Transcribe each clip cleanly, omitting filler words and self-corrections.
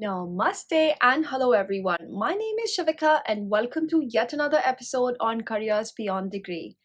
Namaste and hello everyone. My name is Shavika and welcome to yet another episode on Careers Beyond Degree.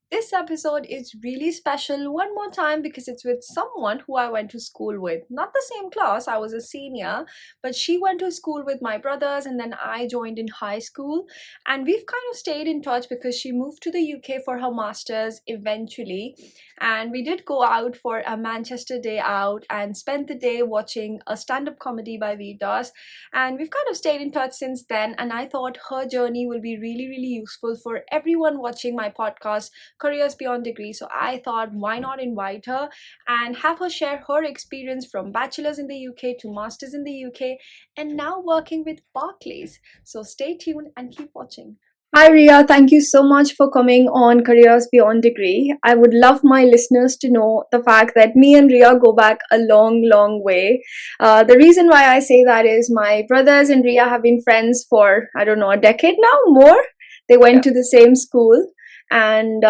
This episode is really special one more time because it's with someone who I went to school with. Not the same class, I was a senior, but she went to school with my brothers and then I joined in high school. And we've kind of stayed in touch because she moved to the UK for her master's eventually. And we did go out for a Manchester day out and spent the day watching a stand up comedy by Vidas. And we've kind of stayed in touch since then. And I thought her journey will be really, really useful for everyone watching my podcast Careers Beyond Degree. So I thought, why not invite her and have her share her experience from bachelors in the UK to masters in the UK and now working with Barclays. So stay tuned and keep watching. Hi, Ria. Thank you so much for coming on Careers Beyond Degree. I would love my listeners to know the fact that me and Ria go back a long, long way. The reason why I say that is my brothers and Ria have been friends for, I don't know, a decade now, more. They went to the same school. And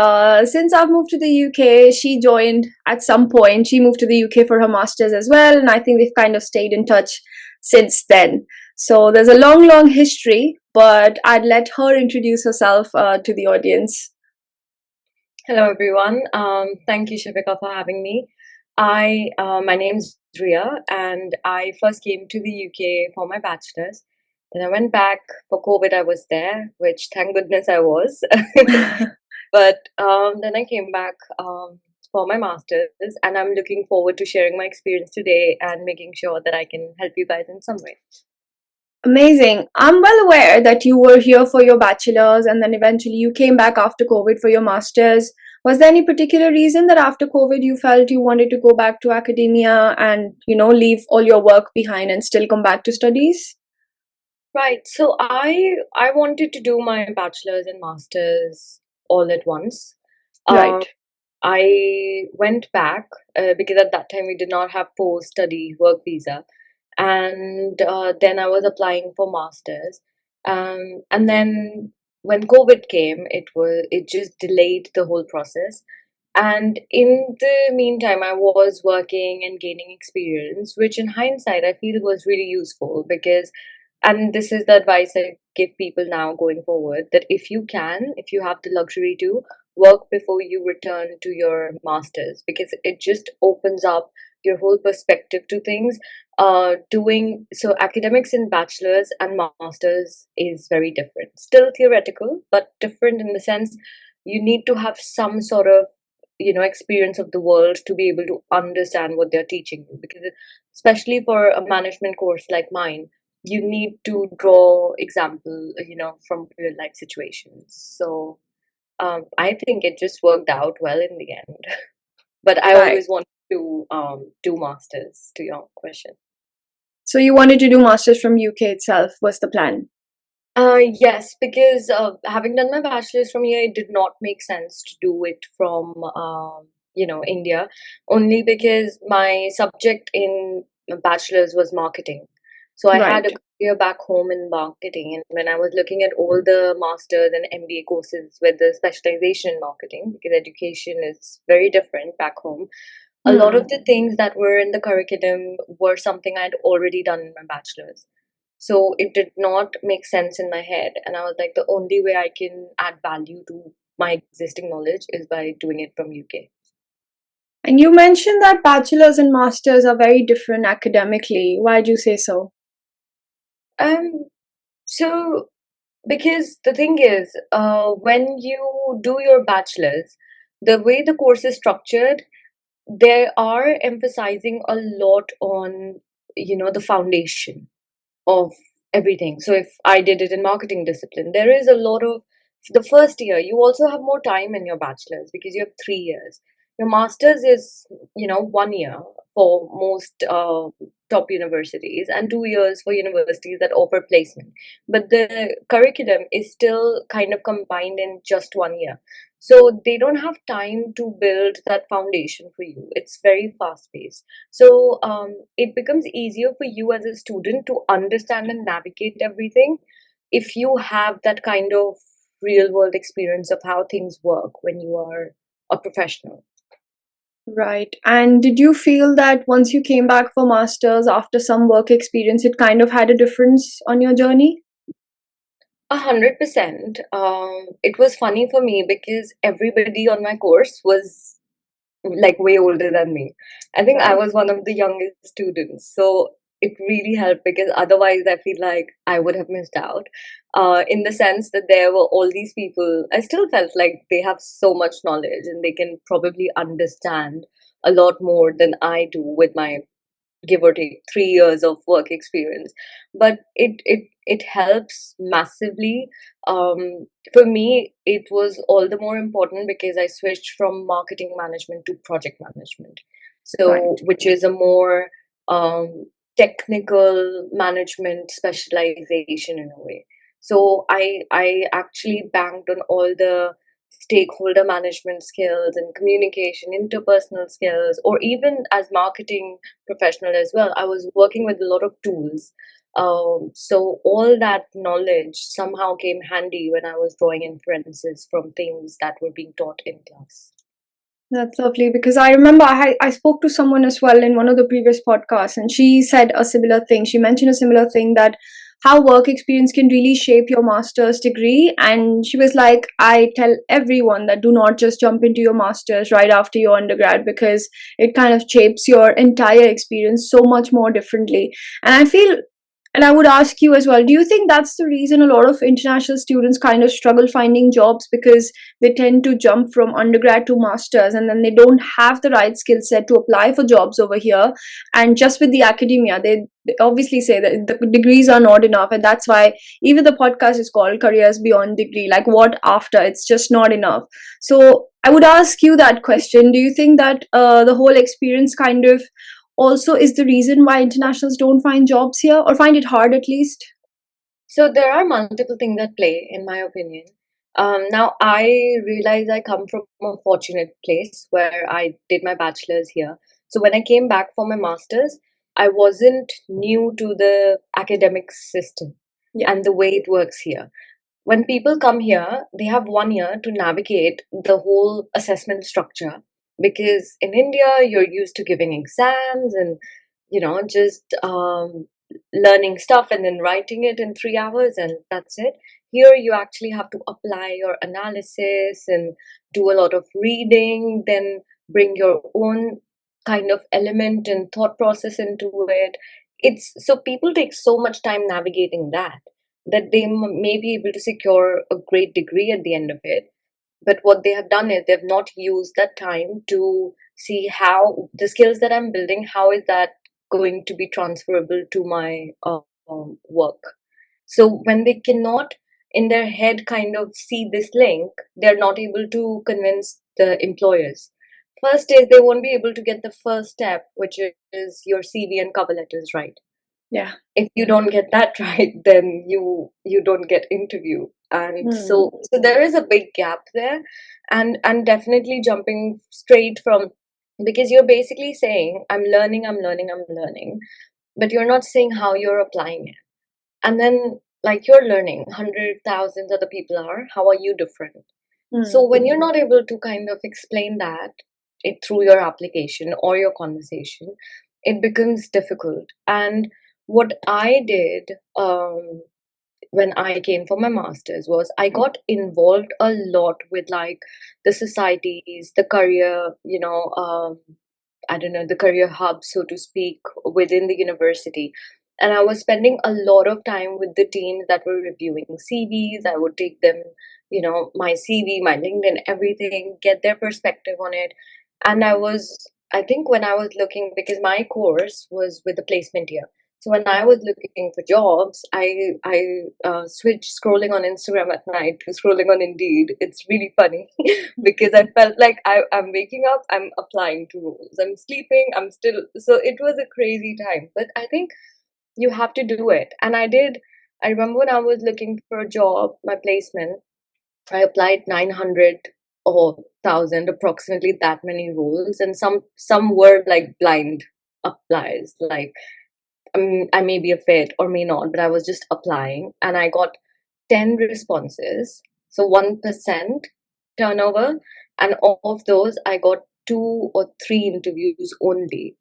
since I've moved to the UK, she joined at some point. She moved to the UK for her master's as well. And I think we've kind of stayed in touch since then. So there's a long, long history, but I'd let her introduce herself to the audience. Hello, everyone. Thank you, Shavika, for having me. My name's Ria, and I first came to the UK for my bachelor's. Then I went back for COVID. I was there, which thank goodness I was. But then I came back for my master's, and I'm looking forward to sharing my experience today and making sure that I can help you guys in some way. Amazing. I'm well aware that you were here for your bachelor's and then eventually you came back after COVID for your master's. Was there any particular reason that after COVID you felt you wanted to go back to academia and, leave all your work behind and still come back to studies? Right. So I wanted to do my bachelor's and master's all at once. Um, Right. I went back because at that time we did not have post-study work visa, and then I was applying for masters. And then when COVID came, it just delayed the whole process. And in the meantime, I was working and gaining experience, which in hindsight I feel was really useful because, and this is the advice I give people now going forward, that if you have the luxury to work before you return to your masters, because it just opens up your whole perspective to things. Doing so, academics in bachelors and masters is very different. Still theoretical, but different in the sense you need to have some sort of experience of the world to be able to understand what they're teaching you. Because especially for a management course like mine, you need to draw example from real life situations. So I think it just worked out well in the end. But I Right. always wanted to do masters, to your question. So you wanted to do masters from UK itself was the plan. Yes, because having done my bachelor's from here, it did not make sense to do it from India, only because my subject in bachelor's was marketing. So I had a Right. career back home in marketing, and when I was looking at all the masters and MBA courses with the specialization in marketing, because education is very different back home, a lot of Hmm. the things that were in the curriculum were something I'd already done in my bachelor's. So it did not make sense in my head. And I was like, the only way I can add value to my existing knowledge is by doing it from UK. And you mentioned that bachelors and masters are very different academically. Why do you say so? Um, so because the thing is, when you do your bachelor's, the way the course is structured, they are emphasizing a lot on, the foundation of everything. So if I did it in marketing discipline, there is a lot of the first year. You also have more time in your bachelor's because you have 3 years. Your master's is 1 year for most top universities and 2 years for universities that offer placement. But the curriculum is still kind of combined in just 1 year. So they don't have time to build that foundation for you. It's very fast paced. So it becomes easier for you as a student to understand and navigate everything if you have that kind of real world experience of how things work when you are a professional. Right. And did you feel that once you came back for masters after some work experience, it kind of had a difference on your journey? 100%. It was funny for me because everybody on my course was like way older than me. I think I Right. was one of the youngest students. So it really helped because otherwise I feel like I would have missed out. In the sense that there were all these people, I still felt like they have so much knowledge and they can probably understand a lot more than I do with my give or take 3 years of work experience, but it helps massively. For me it was all the more important because I switched from marketing management to project management, Right. so which is a more technical management specialization in a way. So I actually banked on all the stakeholder management skills and communication interpersonal skills, or even as marketing professional as well. I was working with a lot of tools. So all that knowledge somehow came handy when I was drawing inferences from things that were being taught in class. That's lovely because I remember I spoke to someone as well in one of the previous podcasts, and she said a similar thing. She mentioned a similar thing that how work experience can really shape your master's degree. And she was like, I tell everyone that do not just jump into your master's right after your undergrad because it kind of shapes your entire experience so much more differently. And I feel and I would ask you as well, do you think that's the reason a lot of international students kind of struggle finding jobs because they tend to jump from undergrad to masters and then they don't have the right skill set to apply for jobs over here? And just with the academia, they obviously say that the degrees are not enough. And that's why even the podcast is called Careers Beyond Degree. Like, what after? It's just not enough. So I would ask you that question. Do you think that the whole experience kind of also is the reason why internationals don't find jobs here or find it hard at least? So there are multiple things that play, in my opinion. Now I realize I come from a fortunate place where I did my bachelor's here. So when I came back for my master's, I wasn't new to the academic system Yeah. and the way it works here. When people come here, they have 1 year to navigate the whole assessment structure, because in India, you're used to giving exams and, just learning stuff and then writing it in 3 hours and that's it. Here, you actually have to apply your analysis and do a lot of reading, then bring your own kind of element and thought process into it. It's so people take so much time navigating that they may be able to secure a great degree at the end of it. But what they have done is they've not used that time to see how the skills that I'm building, how is that going to be transferable to my work. So when they cannot in their head kind of see this link, they're not able to convince the employers. First is they won't be able to get the first step, which is your CV and cover letters right. Yeah. If you don't get that right, then you don't get interview. And Hmm. so there is a big gap there. And definitely jumping straight from, because you're basically saying I'm learning, but you're not saying how you're applying it. And then, like, you're learning, 100,000 other people are, how are you different? So Hmm. when you're not able to kind of explain that it through your application or your conversation, it becomes difficult. And what I did when I came for my master's was I got involved a lot with, like, the societies, the career, I don't know, the career hub, so to speak, within the university. And I was spending a lot of time with the teams that were reviewing CVs. I would take them, my CV, my LinkedIn, everything, get their perspective on it. And I think when I was looking, because my course was with the placement year. So when I was looking for jobs, I switched scrolling on Instagram at night to scrolling on Indeed. It's really funny because I felt like I'm waking up, I'm applying to roles, I'm sleeping, I'm still. So it was a crazy time. But I think you have to do it, and I did. I remember when I was looking for a job, my placement, I applied 900 or 1,000, approximately that many roles, and some were like blind applies, like I may be a fit or may not, but I was just applying and I got 10 responses. So 1% turnover. And of those, I got two or three interviews only.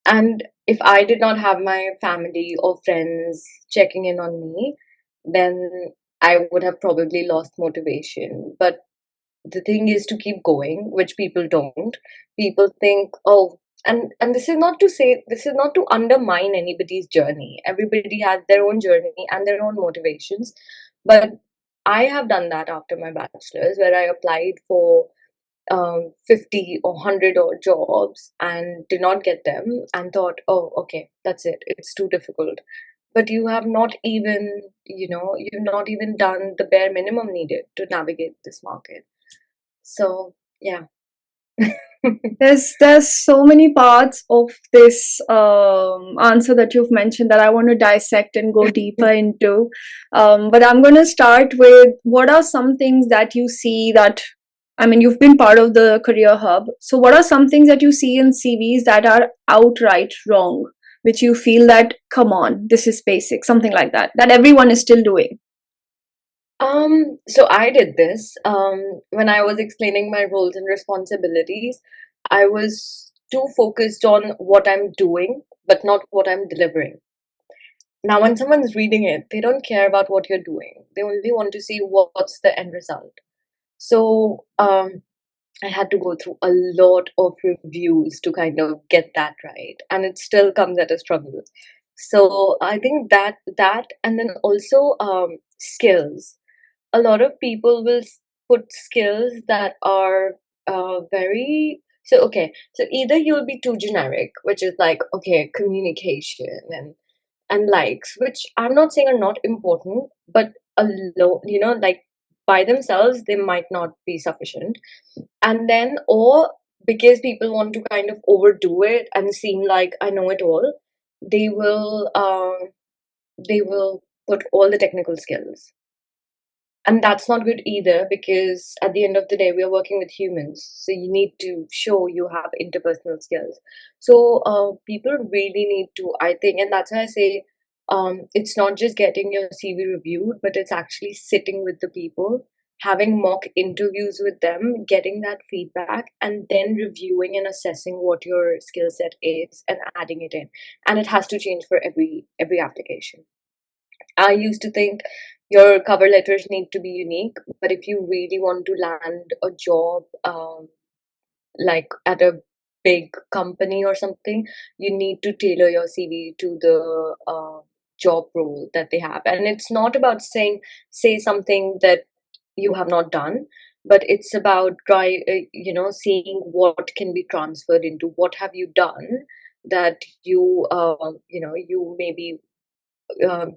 And if I did not have my family or friends checking in on me, then I would have probably lost motivation. But the thing is to keep going, which people don't. People think, oh, and this is not to say, this is not to undermine anybody's journey. Everybody has their own journey and their own motivations. But I have done that after my bachelor's, where I applied for 50 or 100 or jobs and did not get them, and thought, oh, okay, that's it, it's too difficult. But you have not even, you've not even done the bare minimum needed to navigate this market. So, yeah. There's so many parts of this answer that you've mentioned that I want to dissect and go deeper into. But I'm going to start with what are some things that you see that, I mean, you've been part of the Career Hub. So, what are some things that you see in CVs that are outright wrong, which you feel that, come on, this is basic, something like that, that everyone is still doing? So I did this when I was explaining my roles and responsibilities. I was too focused on what I'm doing, but not what I'm delivering. Now, when someone's reading it, they don't care about what you're doing. They only want to see what's the end result. So I had to go through a lot of reviews to kind of get that right, and it still comes at a struggle. So I think that, and then also skills. A lot of people will put skills that are very so okay. So either you'll be too generic, which is like, okay, communication and likes, which I'm not saying are not important, but a lot, like by themselves they might not be sufficient. And then, or because people want to kind of overdo it and seem like I know it all, they will they will put all the technical skills, and that's not good either, because at the end of the day we are working with humans, so you need to show you have interpersonal skills. So people really need to, I think, and that's why I say it's not just getting your CV reviewed, but it's actually sitting with the people, having mock interviews with them, getting that feedback, and then reviewing and assessing what your skill set is and adding it in. And it has to change for every application. I used to think your cover letters need to be unique, but if you really want to land a job, like at a big company or something, you need to tailor your CV to the job role that they have. And it's not about say something that you have not done, but it's about seeing what can be transferred into what have you done that you maybe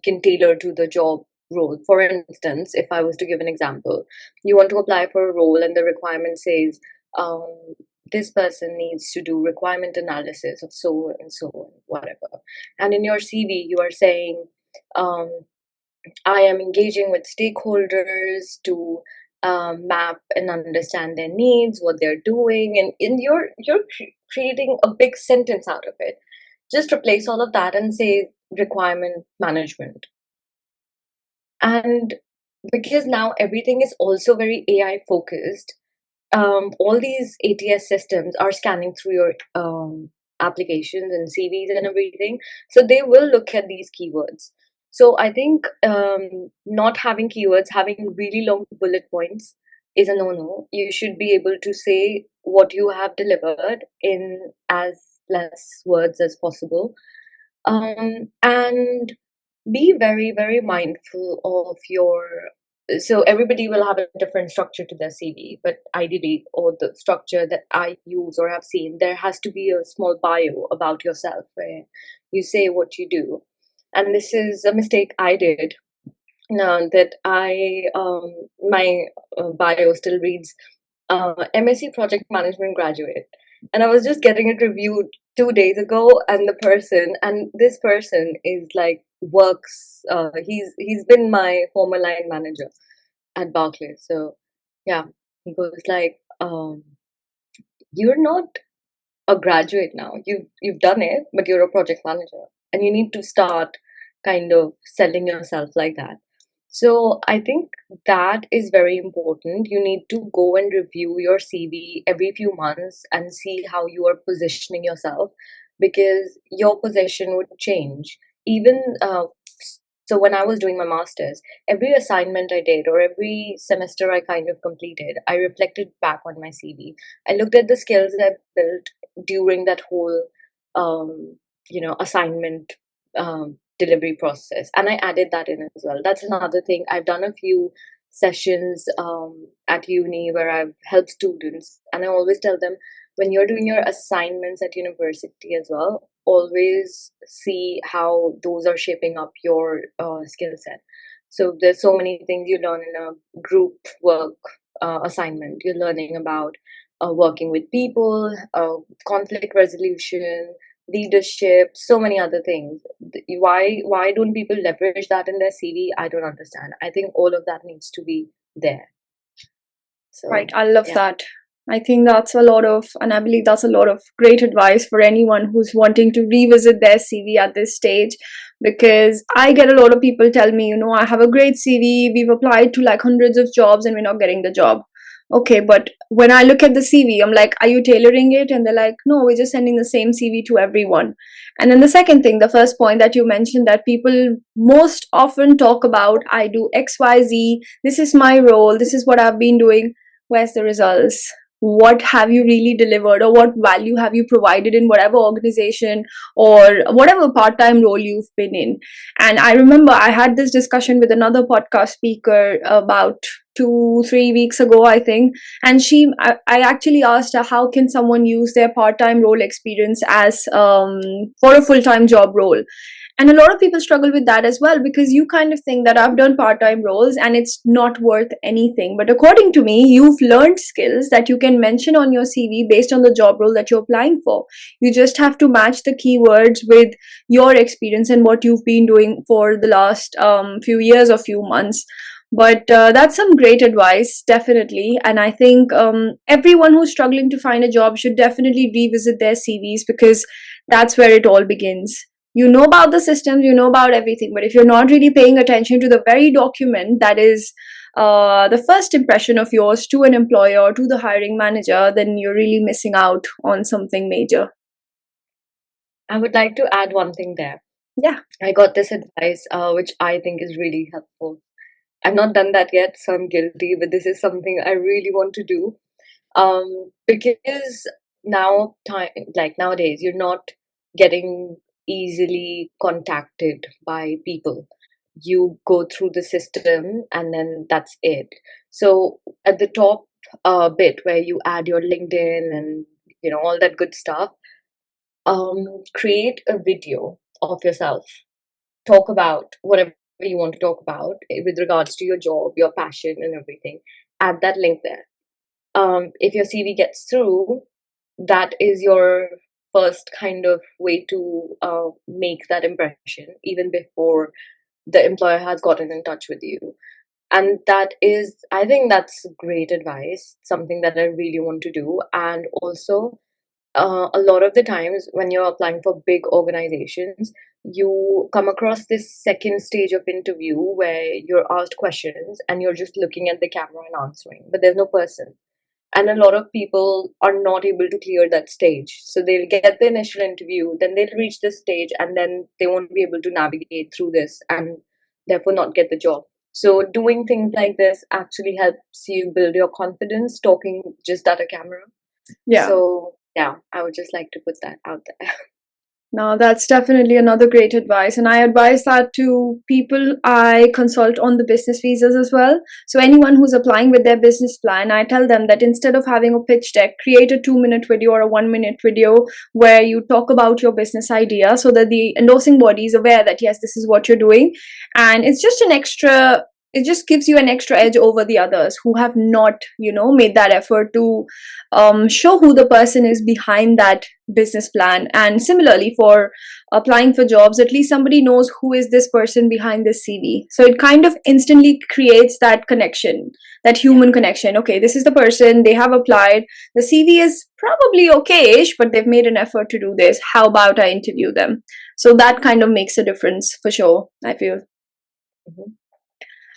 can tailor to the job role. For instance, if I was to give an example, you want to apply for a role and the requirement says, um, this person needs to do requirement analysis of so and so and whatever. And in your CV, you are saying, um, I am engaging with stakeholders to map and understand their needs, what they're doing, and in you're creating a big sentence out of it. Just replace all of that and say requirement management. And because now everything is also very AI focused, all these ATS systems are scanning through your applications and CVs and everything. So they will look at these keywords. So I think not having keywords, having really long bullet points is a no-no. You should be able to say what you have delivered in as less words as possible. And be very, very mindful of your. So everybody will have a different structure to their CV, but ideally, or the structure that I use or have seen, there has to be a small bio about yourself where you say what you do. And this is a mistake I did. That I my bio still reads MSc Project Management graduate, and I was just getting it reviewed 2 days ago, and this person is like works. He's been my former line manager at Barclays. So yeah, he goes like, "You're not a graduate now. You've done it, but you're a project manager, and you need to start kind of selling yourself like that." So I think that is very important. You need to go and review your CV every few months and see how you are positioning yourself, because your position would change. Even so, when I was doing my master's, every assignment I did or every semester I kind of completed, I reflected back on my CV. I looked at the skills that I built during that whole, um, assignment delivery process, and I added that in as well. That's another thing. I've done a few sessions at uni where I've helped students, and I always tell them, when you're doing your assignments at university as well, always see how those are shaping up your skill set. So there's so many things you learn in a group work assignment. You're learning about working with people, conflict resolution, leadership, so many other things. Why don't people leverage that in their CV? I don't understand. I think all of that needs to be there. Right, So I love yeah. that. I think that's a lot of, and I believe that's a lot of great advice for anyone who's wanting to revisit their CV at this stage. Because I get a lot of people tell me, I have a great CV, we've applied to like hundreds of jobs and we're not getting the job. Okay, but when I look at the CV, I'm like, are you tailoring it? And they're like, no, we're just sending the same CV to everyone. And then the second thing, the first point that you mentioned, that people most often talk about, I do XYZ, this is my role, this is what I've been doing. Where's the results? What have you really delivered, or what value have you provided in whatever organization or whatever part-time role you've been in? And I remember I had this discussion with another podcast speaker about 2 3 weeks ago, I think. And I actually asked her, how can someone use their part-time role experience as for a full-time job role? And a lot of people struggle with that as well, because you kind of think that I've done part-time roles and it's not worth anything. But according to me, you've learned skills that you can mention on your CV based on the job role that you're applying for. You just have to match the keywords with your experience and what you've been doing for the last few years or few months. But that's some great advice, definitely. And I think everyone who's struggling to find a job should definitely revisit their CVs, because that's where it all begins. You know about the systems, you know about everything, but if you're not really paying attention to the very document that is the first impression of yours to an employer or to the hiring manager, then you're really missing out on something major. I would like to add one thing there. Yeah. I got this advice, which I think is really helpful. I've not done that yet, so I'm guilty, but this is something I really want to do. Because now, time like nowadays, you're not getting easily contacted by people. You go through the system, and then that's it. So at the top bit where you add your LinkedIn and all that good stuff, create a video of yourself. Talk about whatever you want to talk about with regards to your job, your passion, and everything. Add that link there. If your CV gets through, that is your first kind of way to make that impression, even before the employer has gotten in touch with you. And that is, I think that's great advice, something that I really want to do. And also, a lot of the times when you're applying for big organizations, you come across this second stage of interview where you're asked questions and you're just looking at the camera and answering, but there's no person. And a lot of people are not able to clear that stage. So they'll get the initial interview, then they'll reach this stage, and then they won't be able to navigate through this and therefore not get the job. So doing things like this actually helps you build your confidence talking just at a camera. Yeah. So yeah, I would just like to put that out there. Now, that's definitely another great advice. And I advise that to people I consult on the business visas as well. So, anyone who's applying with their business plan, I tell them that instead of having a pitch deck, create a 2 minute video or a 1 minute video where you talk about your business idea, so that the endorsing body is aware that, yes, this is what you're doing. And it's just an extra, it just gives you an extra edge over the others who have not, made that effort to show who the person is behind that business plan. And similarly, for applying for jobs, at least somebody knows who is this person behind this CV. So it kind of instantly creates that connection, that Yeah. human connection. Okay, this is the person, they have applied, the CV is probably okay-ish, but they've made an effort to do this. How about I interview them? So that kind of makes a difference for sure, I feel. Mhm.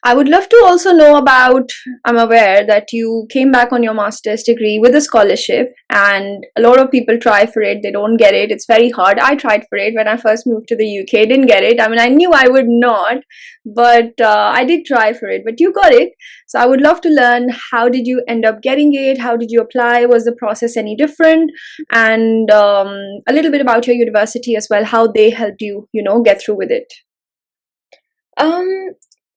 I would love to also know about. I'm aware that you came back on your master's degree with a scholarship, and a lot of people try for it. They don't get it. It's very hard. I tried for it when I first moved to the UK, didn't get it. I mean, I knew I would not, but I did try for it. But you got it. So I would love to learn, how did you end up getting it? How did you apply? Was the process any different? And a little bit about your university as well, how they helped you, get through with it. Um,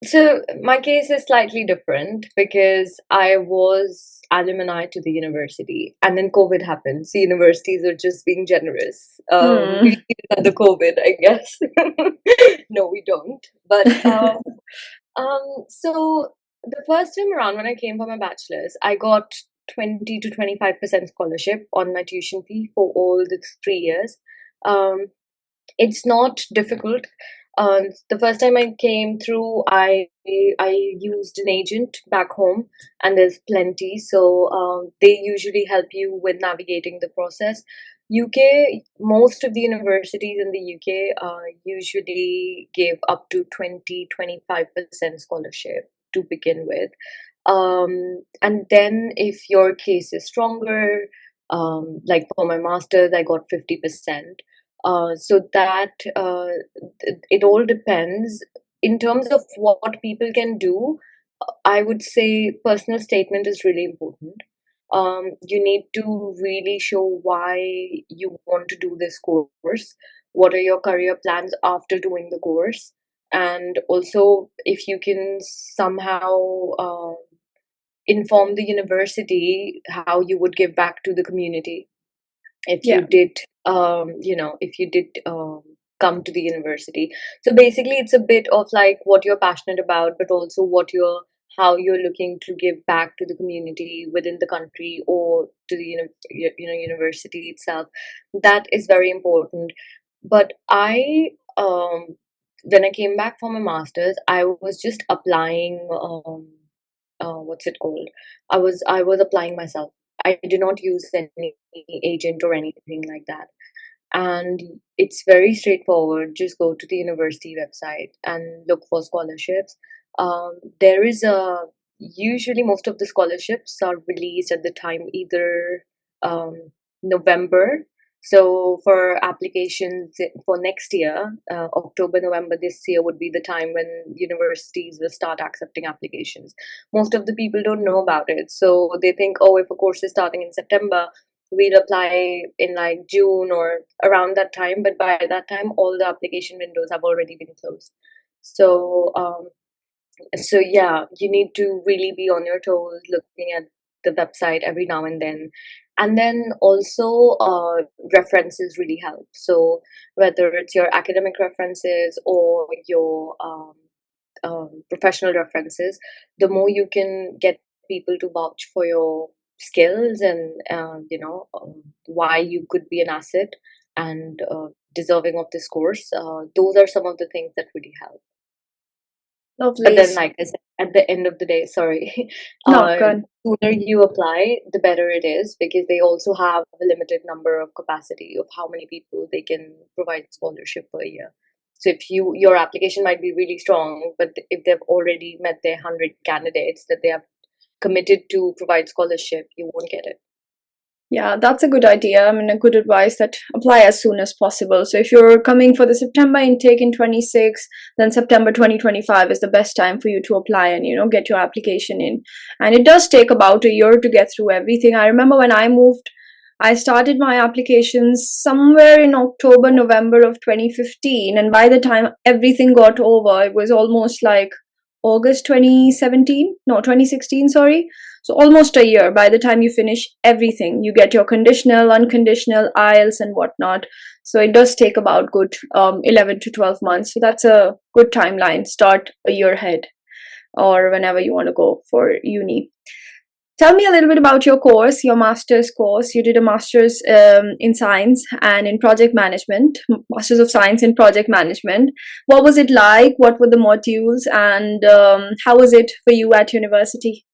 so my case is slightly different because I was alumni to the university, and then COVID happened. So universities are just being generous. We Hmm. need another COVID, I guess. No, we don't. But so the first time around when I came for my bachelor's, I got 20 to 25% scholarship on my tuition fee for all the 3 years. Um, it's not difficult. The first time I came through, I used an agent back home, and there's plenty. So they usually help you with navigating the process. UK, most of the universities in the UK usually give up to 20-25% scholarship to begin with. And then if your case is stronger, like for my master's, I got 50%. So that it all depends in terms of what people can do. I would say personal statement is really important. You need to really show why you want to do this course. What are your career plans after doing the course? And also, if you can somehow inform the university how you would give back to the community if Yeah. you did if you did come to the university. So basically it's a bit of like what you're passionate about, but also what you're how you're looking to give back to the community within the country or to the university itself. That is very important. But I when I came back from my masters, I was just applying what's it called, I was applying myself. I did not use any agent or anything like that. And it's very straightforward. Just go to the university website and look for scholarships. There is a Usually most of the scholarships are released at the time either um, November. So for applications for next year, October, November this year would be the time when universities will start accepting applications. Most of the people don't know about it, so they think, oh, if a course is starting in September, we'll apply in like June or around that time. But by that time, all the application windows have already been closed. So yeah, you need to really be on your toes, looking at the website every now and then. And then also, references really help. So whether it's your academic references or your professional references, the more you can get people to vouch for your skills and why you could be an asset and deserving of this course. Those are some of the things that really help. But Lovely. then, like I said, at the end of the day, sorry, No, good. sooner you apply, the better it is because they also have a limited number of capacity of how many people they can provide scholarship per year. So if your application might be really strong, but if they've already met their 100 candidates that they have committed to provide scholarship, you won't get it. Yeah, that's a good idea. I mean, a good advice that apply as soon as possible. So if you're coming for the September intake in 26, then September 2025 is the best time for you to apply and, get your application in. And it does take about a year to get through everything. I remember when I moved, I started my applications somewhere in October, November of 2015. And by the time everything got over, it was almost like August 2017. No, 2016, sorry. So almost a year. By the time you finish everything, you get your conditional, unconditional, IELTS, and whatnot. So it does take about good 11 to 12 months. So that's a good timeline. Start a year ahead or whenever you want to go for uni. Tell me a little bit about your course, your master's course. You did a master's in science and in project management, master's of science in project management. What was it like? What were the modules? And how was it for you at university?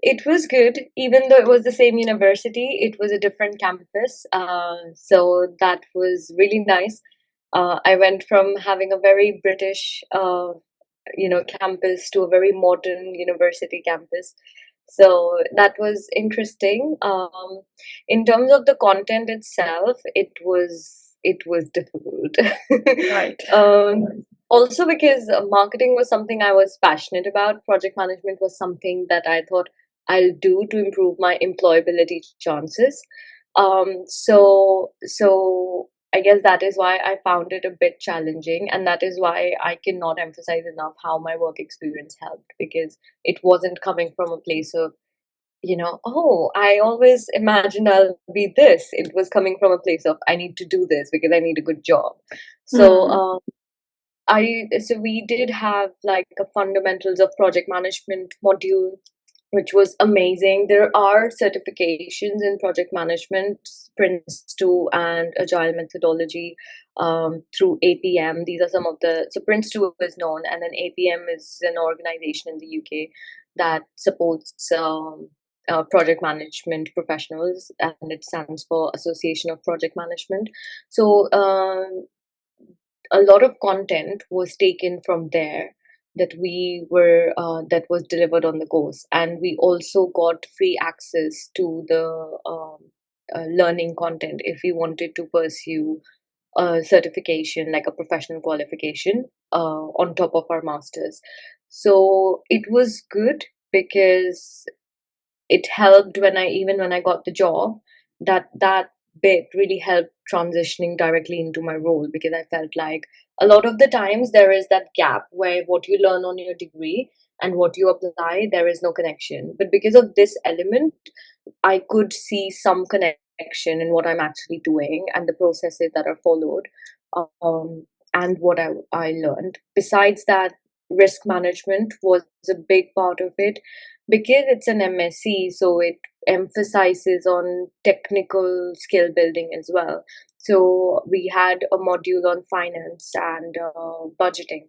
It was good, even though it was the same university, it was a different campus. So that was really nice. I went from having a very British campus to a very modern university campus. So that was interesting. In terms of the content itself, it was difficult. Right. Also because marketing was something I was passionate about. Project management was something that I thought I'll do to improve my employability chances. So I guess that is why I found it a bit challenging, and that is why I cannot emphasize enough how my work experience helped, because it wasn't coming from a place of, oh, I always imagined I'll be this. It was coming from a place of, I need to do this because I need a good job. So, Hmm. so we did have like a fundamentals of project management module, which was amazing. There are certifications in project management, Prince 2 and Agile methodology, through APM. These are some of so Prince 2 is known, and then APM is an organization in the UK that supports project management professionals, and it stands for Association of Project Management. So a lot of content was taken from there that was delivered on the course, and we also got free access to the learning content if we wanted to pursue a certification, like a professional qualification, on top of our masters. So it was good because it helped when I got the job, that bit really helped transitioning directly into my role, because I felt like a lot of the times there is that gap where what you learn on your degree and what you apply, there is no connection. But because of this element, I could see some connection in what I'm actually doing and the processes that are followed, um, and what I learned. Besides that, risk management was a big part of it, because it's an MSc, so it emphasizes on technical skill building as well. So we had a module on finance and budgeting,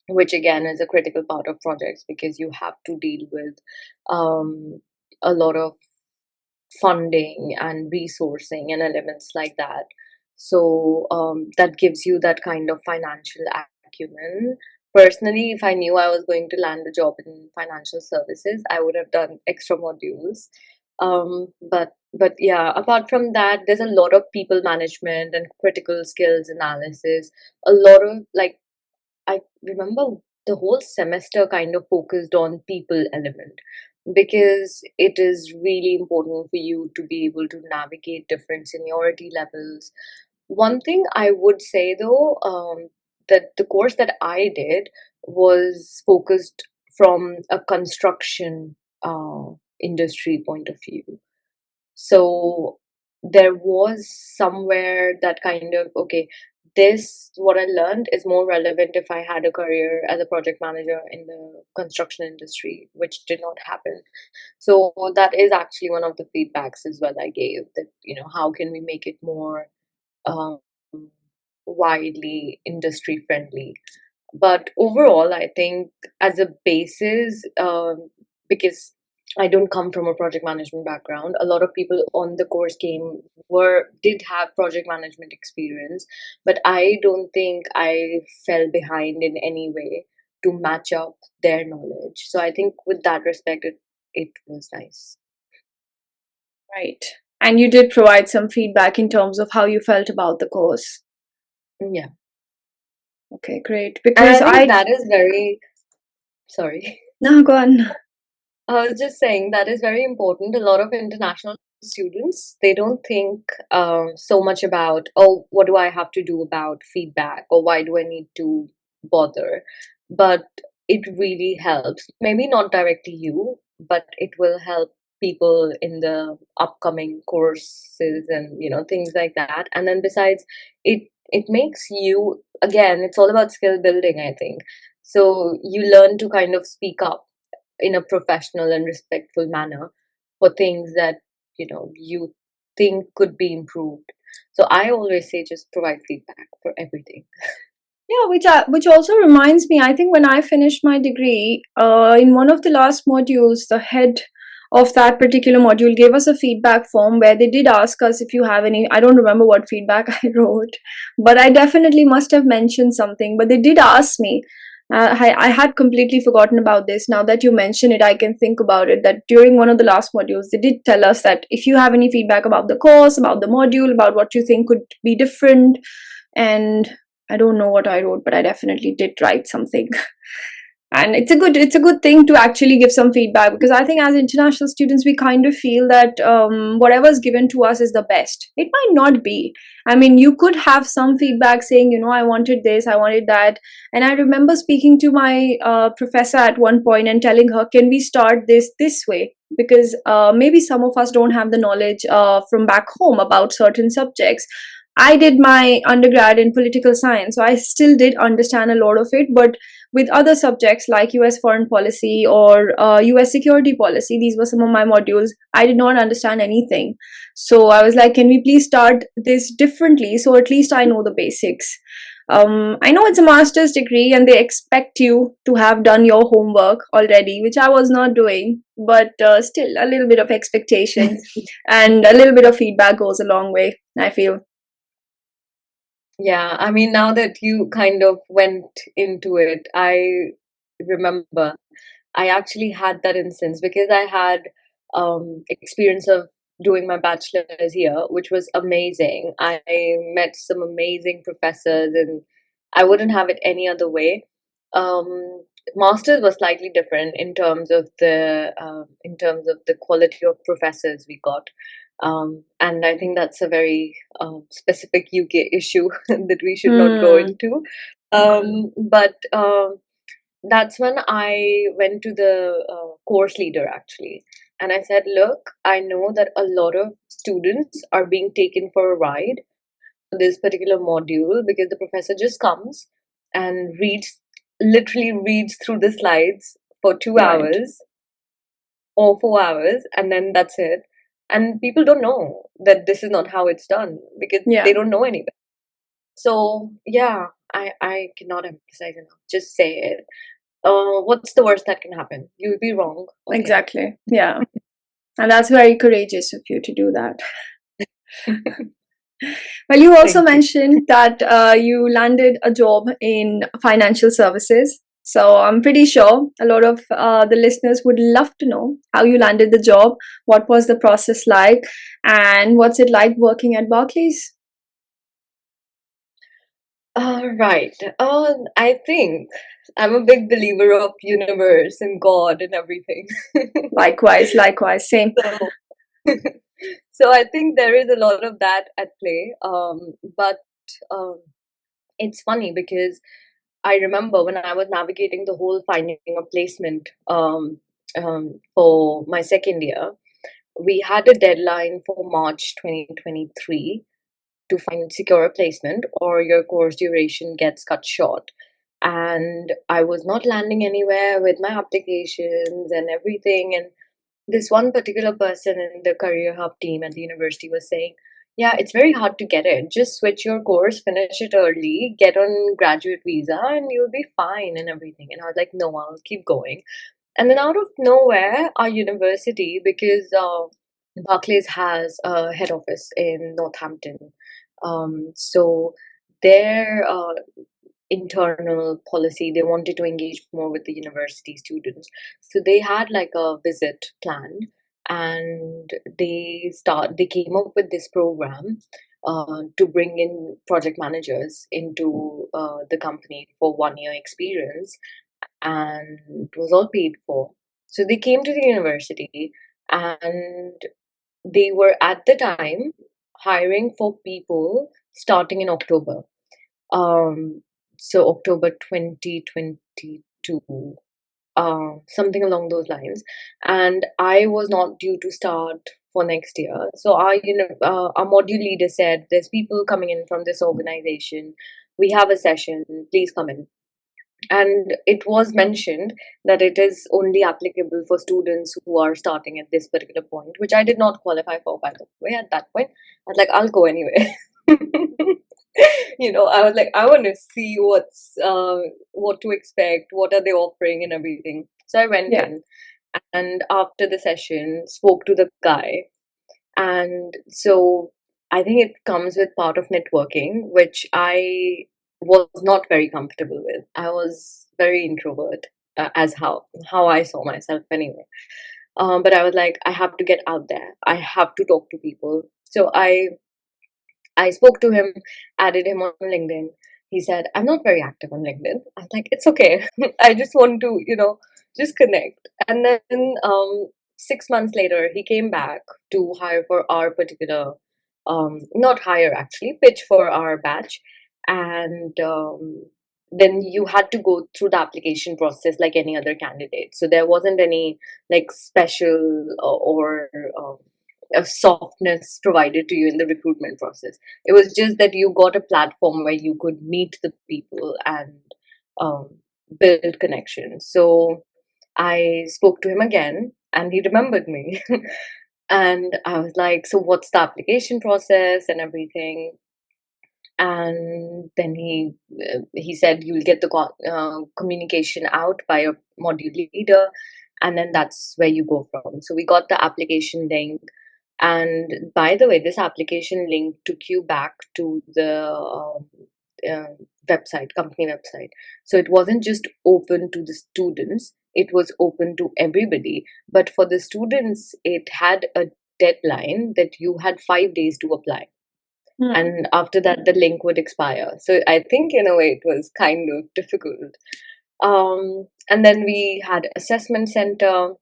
which again is a critical part of projects, because you have to deal with um, a lot of funding and resourcing and elements like that. So that gives you that kind of financial acumen. Personally, if I knew I was going to land a job in financial services, I would have done extra modules. But yeah, apart from that, there's a lot of people management and critical skills analysis. A lot of, like, I remember the whole semester kind of focused on people element, because it is really important for you to be able to navigate different seniority levels. One thing I would say though, that the course that I did was focused from a construction industry point of view. So there was somewhere that kind of, okay, this, what I learned is more relevant if I had a career as a project manager in the construction industry, which did not happen. So that is actually one of the feedbacks as well I gave, that, how can we make it more um, widely industry friendly. But overall, I think as a basis, because I don't come from a project management background, a lot of people on the course did have project management experience, but I don't think I fell behind in any way to match up their knowledge. So I think with that respect, it was nice. Right. And you did provide some feedback in terms of how you felt about the course. Yeah. Okay, great. And Because I think I, that is very, sorry. no, go on. I was just saying that is very important. A lot of international students, they don't think so much about, oh, what do I have to do about feedback, or why do I need to bother? But it really helps. Maybe not directly you, but it will help people in the upcoming courses and things like that. And then besides, it makes you, again, it's all about skill building, I think. So you learn to kind of speak up in a professional and respectful manner for things that you think could be improved. So I always say just provide feedback for everything. Yeah, which also reminds me, I think when I finished my degree, in one of the last modules, the head of that particular module gave us a feedback form where they did ask us if you have any. I don't remember what feedback I wrote, but I definitely must have mentioned something. But they did ask me I had completely forgotten about this. Now that you mention it, I can think about it that during one of the last modules, they did tell us that if you have any feedback about the course, about the module, about what you think could be different, and I don't know what I wrote, but I definitely did write something. And it's a good thing to actually give some feedback, because I think as international students we kind of feel that whatever's given to us is the best. It might not be. I mean, you could have some feedback saying, I wanted this, I wanted that. And I remember speaking to my professor at one point and telling her, can we start this way, because maybe some of us don't have the knowledge from back home about certain subjects. I did my undergrad in political science, so I still did understand a lot of it. But with other subjects like US foreign policy or US security policy, these were some of my modules, I did not understand anything. So I was like, can we please start this differently so at least I know the basics? I know it's a master's degree and they expect you to have done your homework already, which I was not doing, but still a little bit of expectation and a little bit of feedback goes a long way, I feel. Yeah, I mean, now that you kind of went into it, I remember I actually had that instance because I had experience of doing my bachelor's here, which was amazing. I met some amazing professors, and I wouldn't have it any other way. Um, Masters was slightly different in terms of the quality of professors we got. And I think that's a very specific UK issue that we should not go Hmm. into. But that's when I went to the course leader actually. And I said, look, I know that a lot of students are being taken for a ride for this particular module because the professor just comes and literally reads through the slides for two Right. hours or 4 hours, and then that's it. And people don't know that this is not how it's done because they Yeah, don't know any better. So, yeah, I cannot emphasize enough. Just say it. What's the worst that can happen? You'll be wrong. Okay. exactly. Yeah. And that's very courageous of you to do that. Well, you also Thank you. mentioned that you landed a job in financial services. So I'm pretty sure a lot of the listeners would love to know how you landed the job, what was the process like, and what's it like working at Barclays? Right. I think I'm a big believer of universe and God and everything. Likewise, likewise, same. So, so I think there is a lot of that at play. But um, it's funny because I remember when I was navigating the whole finding a placement for my second year, we had a deadline for March 2023 to find secure a placement or your course duration gets cut short. And I was not landing anywhere with my applications and everything. And this one particular person in the career hub team at the university was saying, yeah, it's very hard to get it. Just switch your course, finish it early, get on graduate visa, and you'll be fine and everything. And I was like, no, I'll keep going. And then out of nowhere, our university, because Barclays has a head office in Northampton, so their internal policy, they wanted to engage more with the university students. So they had like a visit planned, and they came up with this program to bring in project managers into the company for 1 year experience, and it was all paid for. So they came to the university, and they were at the time hiring for people starting in October. Um, so October 2022, something along those lines. And I was not due to start for next year. So our module leader said, "There's people coming in from this organization. We have a session. Please come in." And it was mentioned that it is only applicable for students who are starting at this particular point, which I did not qualify for, by the way. At that point, I was like, I'll go anyway. I was like, I want to see what to expect, what are they offering, and everything. So I went Yeah. in, and after the session, spoke to the guy, and so I think it comes with part of networking, which I was not very comfortable with. I was very introvert, as how I saw myself anyway. But I was like, I have to get out there. I have to talk to people. So I spoke to him, added him on LinkedIn. He said, I'm not very active on LinkedIn. I was like, it's okay. I just want to, just connect. And then 6 months later, he came back to hire for our particular, not hire actually, pitch for our batch. And then you had to go through the application process like any other candidate. So there wasn't any like special or a softness provided to you in the recruitment process. It was just that you got a platform where you could meet the people and um, build connections. So I spoke to him again and he remembered me. And I was like, so what's the application process and everything? And then he said you'll get the communication out by a module leader, and then that's where you go from. So we got the application link, and by the way, this application link took you back to the uh, website, company website. So it wasn't just open to the students, it was open to everybody. But for the students, it had a deadline that you had 5 days to apply. And after that, the link would expire. So I think in a way it was kind of difficult. And then we had assessment center.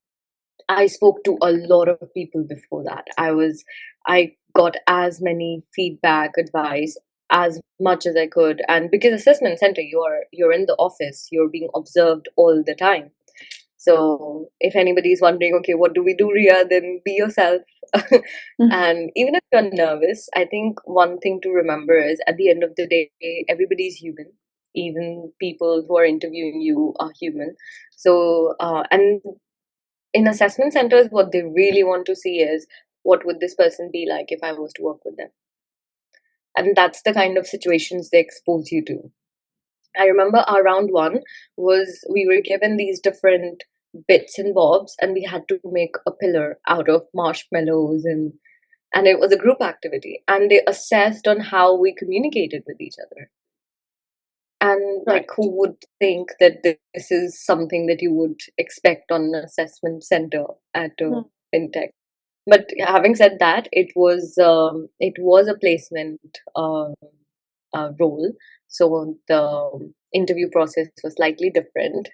I spoke to a lot of people before that. I got as many feedback, advice as much as I could. And because assessment center, you're in the office, you're being observed all the time. So if anybody's wondering, okay, what do we do, Ria? Then be yourself. And even if you're nervous, I think one thing to remember is at the end of the day, everybody's human. Even people who are interviewing you are human. So, and in assessment centers, what they really want to see is what would this person be like if I was to work with them? And that's the kind of situations they expose you to. I remember our round one was we were given these different bits and bobs, and we had to make a pillar out of marshmallows, and it was a group activity, and they assessed on how we communicated with each other. And Right. like, who would think that this is something that you would expect on an assessment center at a fintech? But having said that, it was a placement role, so the interview process was slightly different.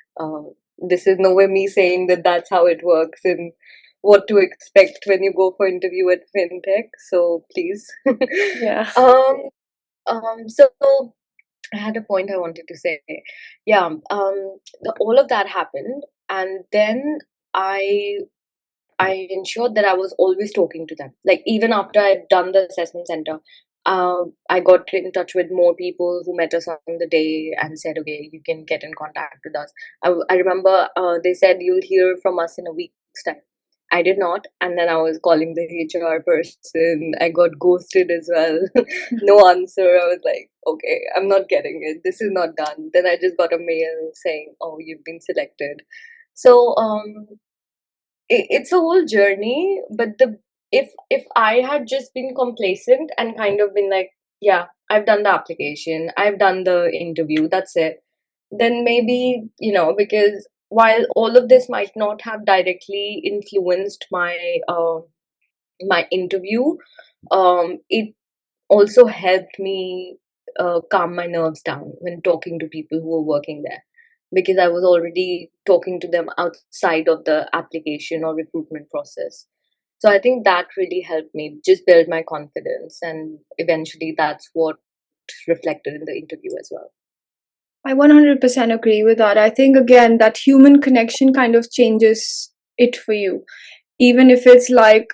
This is nowhere me saying that that's how it works and what to expect when you go for interview at fintech. So please, Yeah. um, so I had a point I wanted to say. Yeah, all of that happened, and then I I ensured that I was always talking to them. Like even after I'd done the assessment center, I got in touch with more people who met us on the day and said, "Okay, you can get in contact with us." I remember they said you'll hear from us in a week's time. I did not, and then I was calling the HR person. I got ghosted as well. No answer. I was like, "Okay, I'm not getting it. This is not done." Then I just got a mail saying, "Oh, you've been selected." So it's a whole journey, but the if I had just been complacent and kind of been like, yeah, I've done the application, I've done the interview, that's it, then maybe, because while all of this might not have directly influenced my interview, it also helped me calm my nerves down when talking to people who were working there, because I was already talking to them outside of the application or recruitment process. So I think that really helped me just build my confidence, and eventually that's what reflected in the interview as well. I 100% agree with that. I think, again, that human connection kind of changes it for you. Even if it's like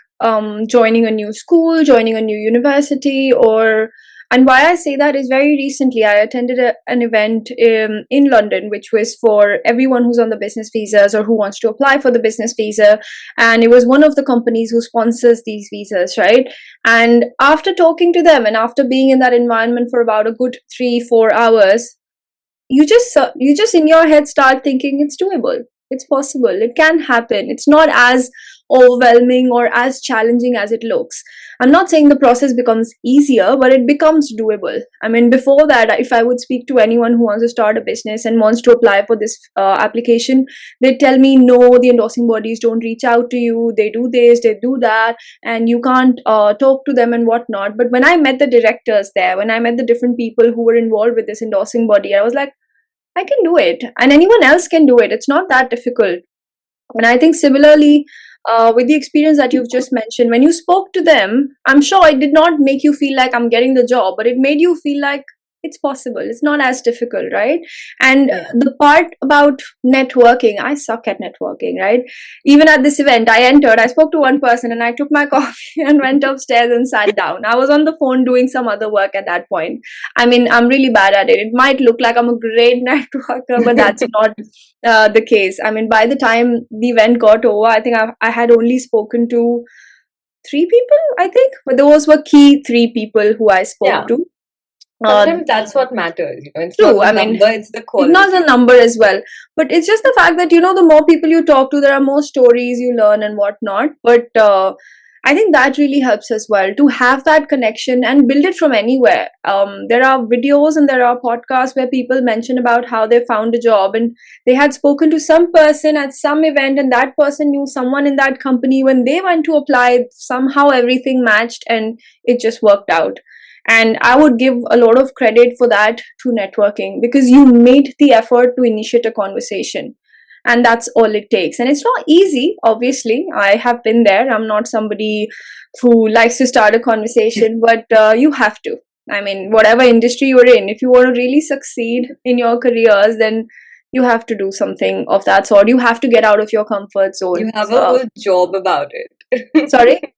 joining a new school, joining a new university, or and why I say that is very recently I attended an event in London, which was for everyone who's on the business visas or who wants to apply for the business visa, and it was one of the companies who sponsors these visas, right? And after talking to them and after being in that environment for about a good 3-4 hours, you just in your head start thinking it's doable, it's possible, it can happen. It's not as overwhelming or as challenging as it looks. I'm not saying the process becomes easier, but it becomes doable. I mean, before that, if I would speak to anyone who wants to start a business and wants to apply for this application, they tell me, no, the endorsing bodies don't reach out to you, they do this, they do that, and you can't talk to them and whatnot. But when I met the directors there, when I met the different people who were involved with this endorsing body, I was like, I can do it, and anyone else can do it. It's not that difficult. And I think similarly, with the experience that you've just mentioned, when you spoke to them, I'm sure it did not make you feel like I'm getting the job, but it made you feel like it's possible. It's not as difficult, right? And Yeah. the part about networking, I suck at networking, right? Even at this event, I entered, I spoke to one person and I took my coffee and went upstairs and sat down. I was on the phone doing some other work at that point. I mean, I'm really bad at it. It might look like I'm a great networker, but that's not the case. I mean, by the time the event got over, I think I had only spoken to three people, I think, but those were key three people who I spoke Yeah. to. Uh, Sometimes that's what matters. It's not True. the I mean, number, it's the it's not the quality. number as well, but it's just the fact that the more people you talk to, there are more stories you learn and whatnot. But I think that really helps as well to have that connection and build it from anywhere. There are videos and there are podcasts where people mention about how they found a job and they had spoken to some person at some event, and that person knew someone in that company. When they went to apply, somehow everything matched and it just worked out. And I would give a lot of credit for that to networking, because you made the effort to initiate a conversation. And that's all it takes. And it's not easy, obviously. I have been there. I'm not somebody who likes to start a conversation, but you have to. I mean, whatever industry you're in, if you want to really succeed in your careers, then you have to do something of that sort. You have to get out of your comfort zone. You have a whole job about Sorry? it.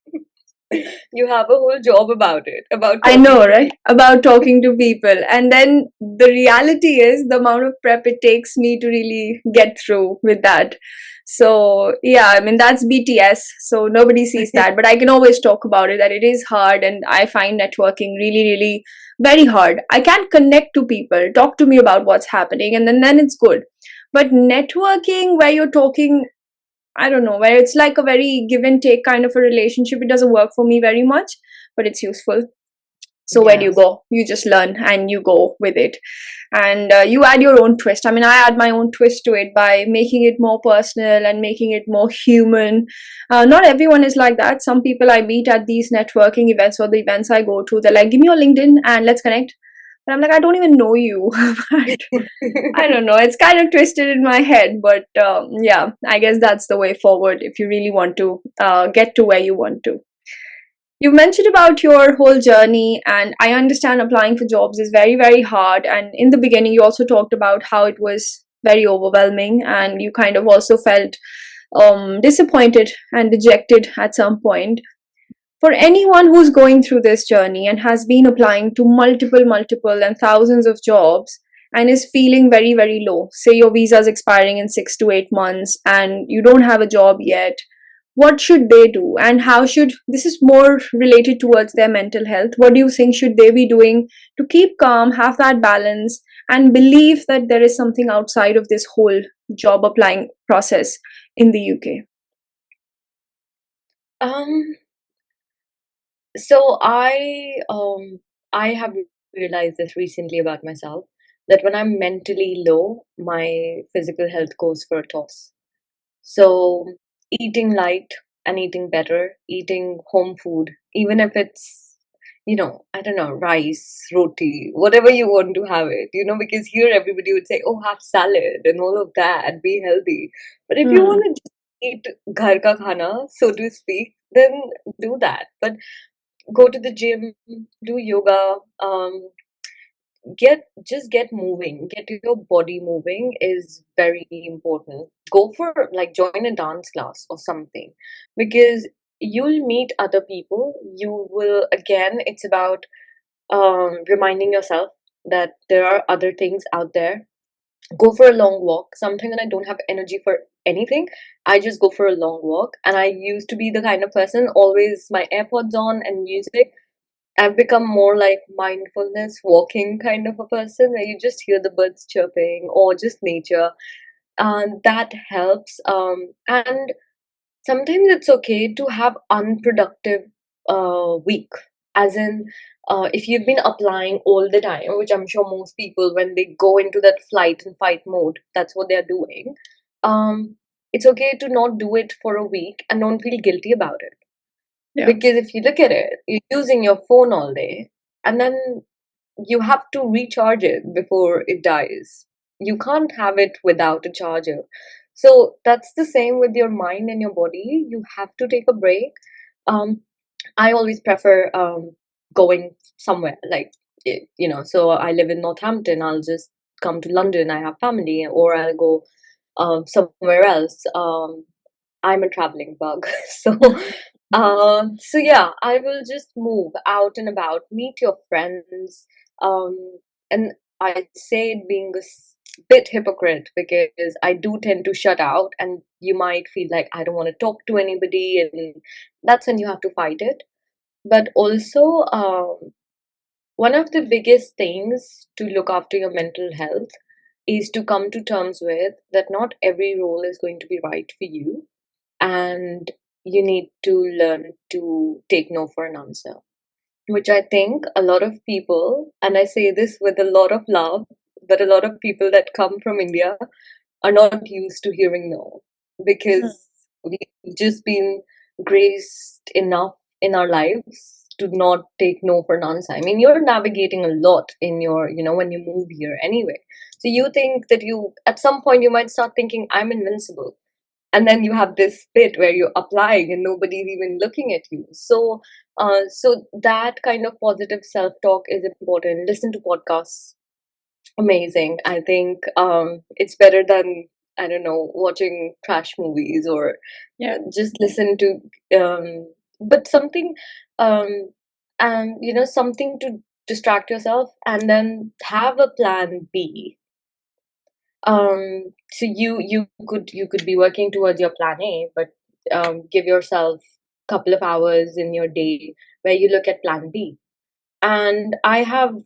You have a whole job about it, about I talking know, to right? About talking to people. And then the reality is the amount of prep it takes me to really get through with that. So, yeah, I mean, that's BTS. So nobody sees people. that. But I can always talk about it that it is hard. And I find networking really, really very hard. I can't connect to people, talk to me about what's happening, and then it's good. But networking where you're talking, I don't know, where it's like a very give and take kind of a relationship, it doesn't work for me very much, but it's useful. So where do you Yes. go? You just learn and you go with it, and you add your own twist. I mean, I add my own twist to it by making it more personal and making it more human. Not everyone is like that. Some people I meet at these networking events or the events I go to, they're like, give me your LinkedIn and let's connect. And I'm like, I don't even know you. But I don't know, it's kind of twisted in my head, but yeah, I guess that's the way forward if you really want to get to where you want to. You mentioned about your whole journey, and I understand applying for jobs is very, very hard. And in the beginning, you also talked about how it was very overwhelming, and you kind of also felt disappointed and dejected at some point. For anyone who's going through this journey and has been applying to multiple, and thousands of jobs and is feeling very, very low, say your visa is expiring in 6 to 8 months and you don't have a job yet, what should they do, and how should this is more related towards their mental health, what do you think should they be doing to keep calm, have that balance, and believe that there is something outside of this whole job applying process in the UK? Um, so I have realized this recently about myself, that when I'm mentally low, my physical health goes for a toss. So eating light and eating better, eating home food, even if it's, I don't know, rice, roti, whatever you want to have it, because here everybody would say, oh, have salad and all of that, be healthy. But if you Hmm. want to just eat ghar ka khana, so to speak, then do that. But go to the gym, do yoga, get moving, get your body moving is very important. Go for, like, join a dance class or something, because you'll meet other people. You will, again, it's about reminding yourself that there are other things out there. Go for a long walk. Sometimes when I don't have energy for anything, I just go for a long walk. And I used to be the kind of person, always my AirPods on and music. I've become more like mindfulness walking kind of a person, where you just hear the birds chirping or just nature, and that helps. And sometimes it's okay to have unproductive week, as in if you've been applying all the time, which I'm sure most people, when they go into that flight and fight mode, that's what they're doing. It's okay to not do it for a week and don't feel guilty about it, Yeah. because if you look at it, you're using your phone all day, and then you have to recharge it before it dies. You can't have it without a charger. So that's the same with your mind and your body. You have to take a break. Um, I always prefer going somewhere like, so I live in Northampton. I'll just come to London. I have family, or I'll go somewhere else. I'm a traveling bug, so yeah, I will just move out and about, meet your friends, um, and I say it being bit hypocrite because I do tend to shut out, and you might feel like I don't want to talk to anybody, and that's when you have to fight it. But also, one of the biggest things to look after your mental health is to come to terms with that not every role is going to be right for you, and you need to learn to take no for an answer, which I think a lot of people, and I say this with a lot of love, but a lot of people that come from India are not used to hearing no, Mm. because we've just been graced enough in our lives to not take no for an answer. I mean, you're navigating a lot in your, when you move here anyway. So you think that at some point, you might start thinking, I'm invincible. And then you have this bit where you're applying and nobody's even looking at you. So that kind of positive self-talk is important. Listen to podcasts. Amazing. I think it's better than, I don't know, watching trash movies, or Yeah. just listen to but something um something to distract yourself, and then have a plan B. So you could be working towards your plan A, but give yourself a couple of hours in your day where you look at plan B. And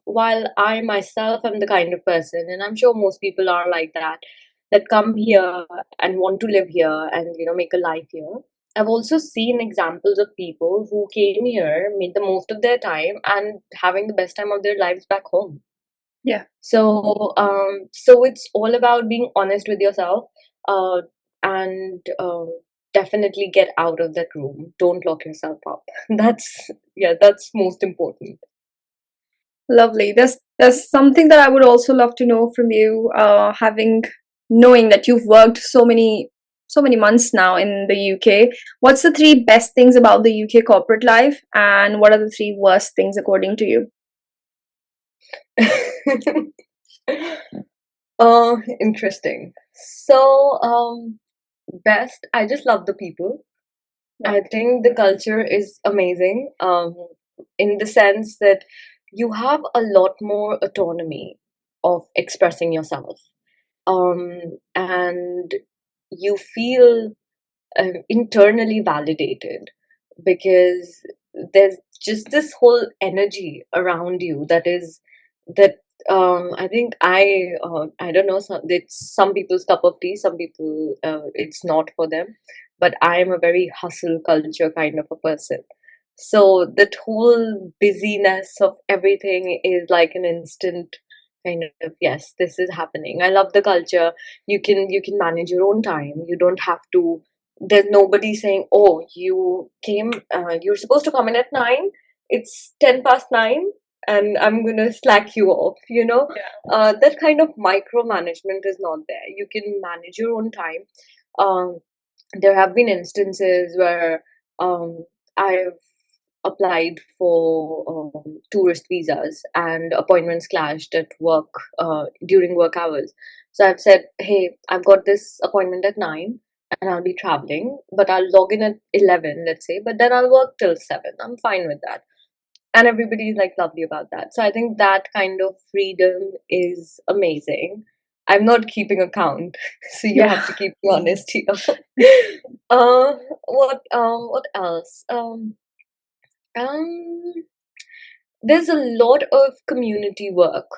while I myself am the kind of person, and I'm sure most people are like that come here and want to live here and make a life here. I've also seen examples of people who came here, made the most of their time, and having the best time of their lives back home. Yeah. So it's all about being honest with yourself, uh, and definitely get out of that room. Don't lock yourself up. That's most important. Lovely. There's something that I would also love to know from you, knowing that you've worked so many months now in the UK. What's the three best things about the UK corporate life, and what are the three worst things according to you? Interesting. So, best, I just love the people. Yeah. I think the culture is amazing, in the sense that you have a lot more autonomy of expressing yourself. And you feel internally validated, because there's just this whole energy around you that I think I don't know, it's some people's cup of tea, some people it's not for them, but I am a very hustle culture kind of a person. So that whole busyness of everything is like an instant kind of, yes, this is happening. I love the culture. You can manage your own time. You don't have to, there's nobody saying, oh, you're supposed to come in at 9, it's 10 past 9, and I'm gonna slack you off, that kind of micromanagement is not there. You can manage your own time. um, there have been instances where I've applied for tourist visas, and appointments clashed at work during work hours. So I've said, hey, I've got this appointment at 9 and I'll be traveling, but I'll log in at 11, let's say, but then I'll work till 7. I'm fine with that. And everybody's like lovely about that. So I think that kind of freedom is amazing. I'm not keeping account, so you have Yeah. to keep me honest here. uh, what else? Um, there's a lot of community work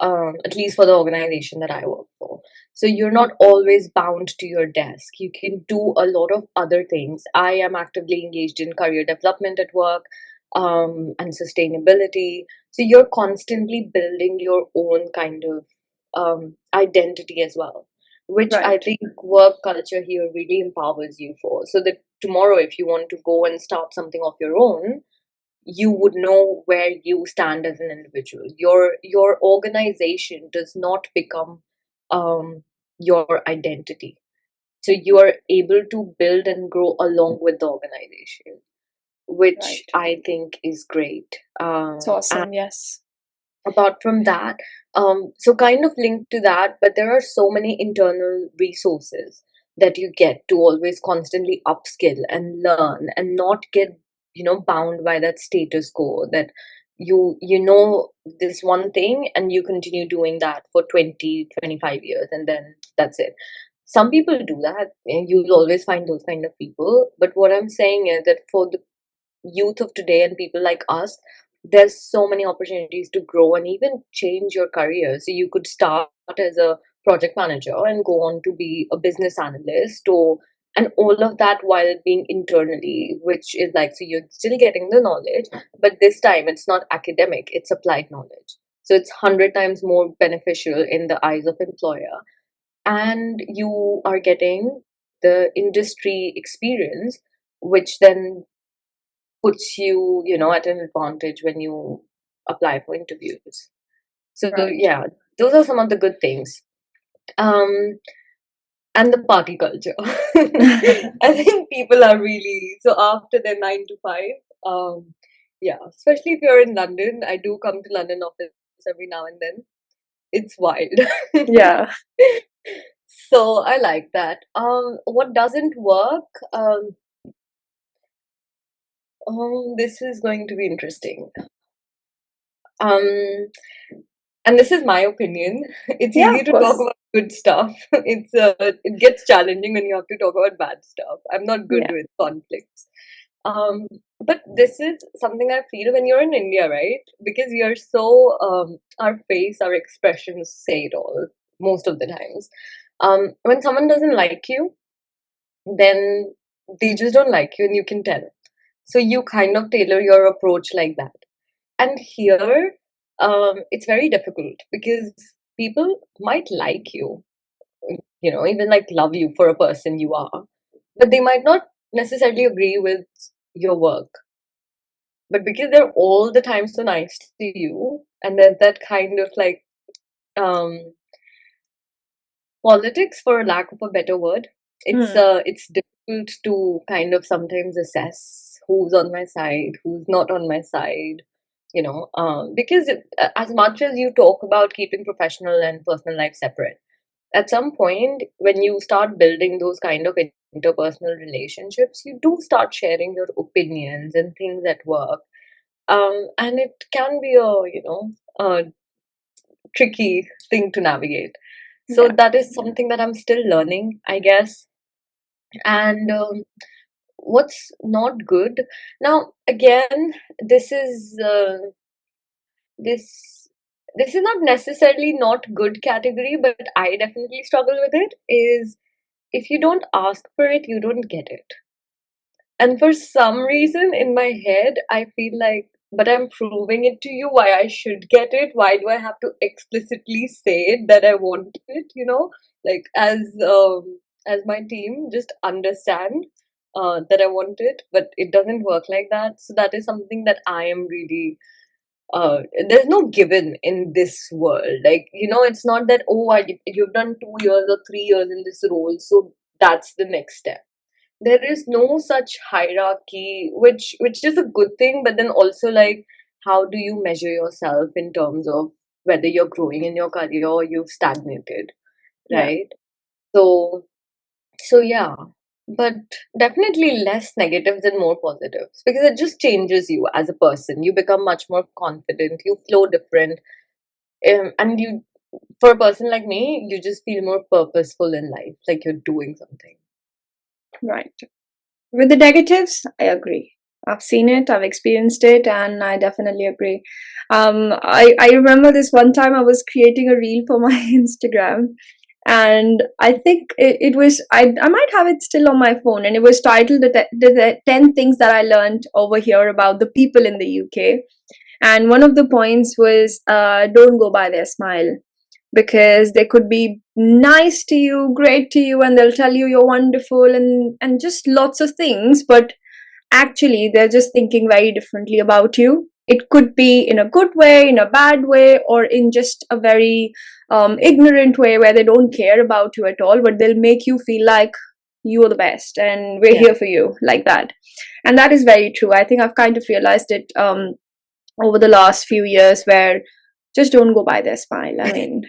at least for the organization that I work for. So you're not always bound to your desk. You can do a lot of other things. I am actively engaged in career development at work, and sustainability. So you're constantly building your own kind of identity as well, which I Right. think work culture here really empowers you for. So that tomorrow, if you want to go and start something of your own, you would know where you stand as an individual. Your organization does not become your identity. So you are able to build and grow along with the organization, which Right. I think is great. It's And awesome. Yes. apart from that, so kind of linked to that, but there are so many internal resources that you get to always constantly upskill and learn and not get, bound by that status quo that you know this one thing and you continue doing that for 20-25 years and then that's it. Some people do that, and you'll always find those kind of people, but what I'm saying is that for the youth of today and people like us, there's so many opportunities to grow and even change your career. So you could start as a project manager and go on to be a business analyst, or and all of that while being internally, which is like, so you're still getting the knowledge, but this time it's not academic, it's applied knowledge. So it's 100 times more beneficial in the eyes of employer, and you are getting the industry experience, which then puts you, at an advantage when you apply for interviews. So Right. yeah, those are some of the good things. Um, and the party culture. I think people are really so after their 9 to 5. Yeah, especially if you're in London. I do come to London office every now and then. It's wild. Yeah. So I like that. What doesn't work? This is going to be interesting. Um, and this is my opinion. It's Yeah, easy of to talk course. about good stuff. It gets challenging when you have to talk about bad stuff. I'm not good Yeah. with conflicts. Um, but this is something I feel when you're in India, right? Because you're so our face, our expressions say it all most of the times. When someone doesn't like you, then they just don't like you, and you can tell. So you kind of tailor your approach like that. And here, it's very difficult because people might like you, even like love you for a person you are, but they might not necessarily agree with your work. But because they're all the time so nice to you, and there's that kind of like um, politics, for lack of a better word, Mm. it's difficult to kind of sometimes assess who's on my side, who's not on my side, because as much as you talk about keeping professional and personal life separate, at some point when you start building those kind of interpersonal relationships, you do start sharing your opinions and things at work, and it can be a tricky thing to navigate. So Yeah. that is something that I'm still learning, I guess. And what's not good now, again, this is this this is not necessarily not good category, but I definitely struggle with it, is if you don't ask for it, you don't get it. And for some reason in my head, I feel like, but I'm proving it to you why I should get it. Why do I have to explicitly say it that I want it? Like as my team just understand that I want it, but it doesn't work like that. So that is something that I am really. There's no given in this world. Like, it's not that, oh, you've done 2 years or 3 years in this role, so that's the next step. There is no such hierarchy, which is a good thing, but then also, like, how do you measure yourself in terms of whether you're growing in your career or you've stagnated, Yeah. right? So so yeah, but definitely less negatives and more positives, because it just changes you as a person. You become much more confident, you flow different, and you, for a person like me, you just feel more purposeful in life, like you're doing something. Right. With the negatives, I agree. I've seen it, I've experienced it, and I definitely agree. I remember this one time I was creating a reel for my Instagram, and I think it was I might have it still on my phone, and it was titled the 10 things that I learned over here about the people in the UK. And one of the points was don't go by their smile, because they could be nice to you, great to you, and they'll tell you you're wonderful and just lots of things, but actually they're just thinking very differently about you. It could be in a good way, in a bad way, or in just a very ignorant way where they don't care about you at all, but they'll make you feel like you're the best and we're Yeah. here for you, like that. And that is very true. I think I've kind of realized it over the last few years, where just don't go by their smile. I mean,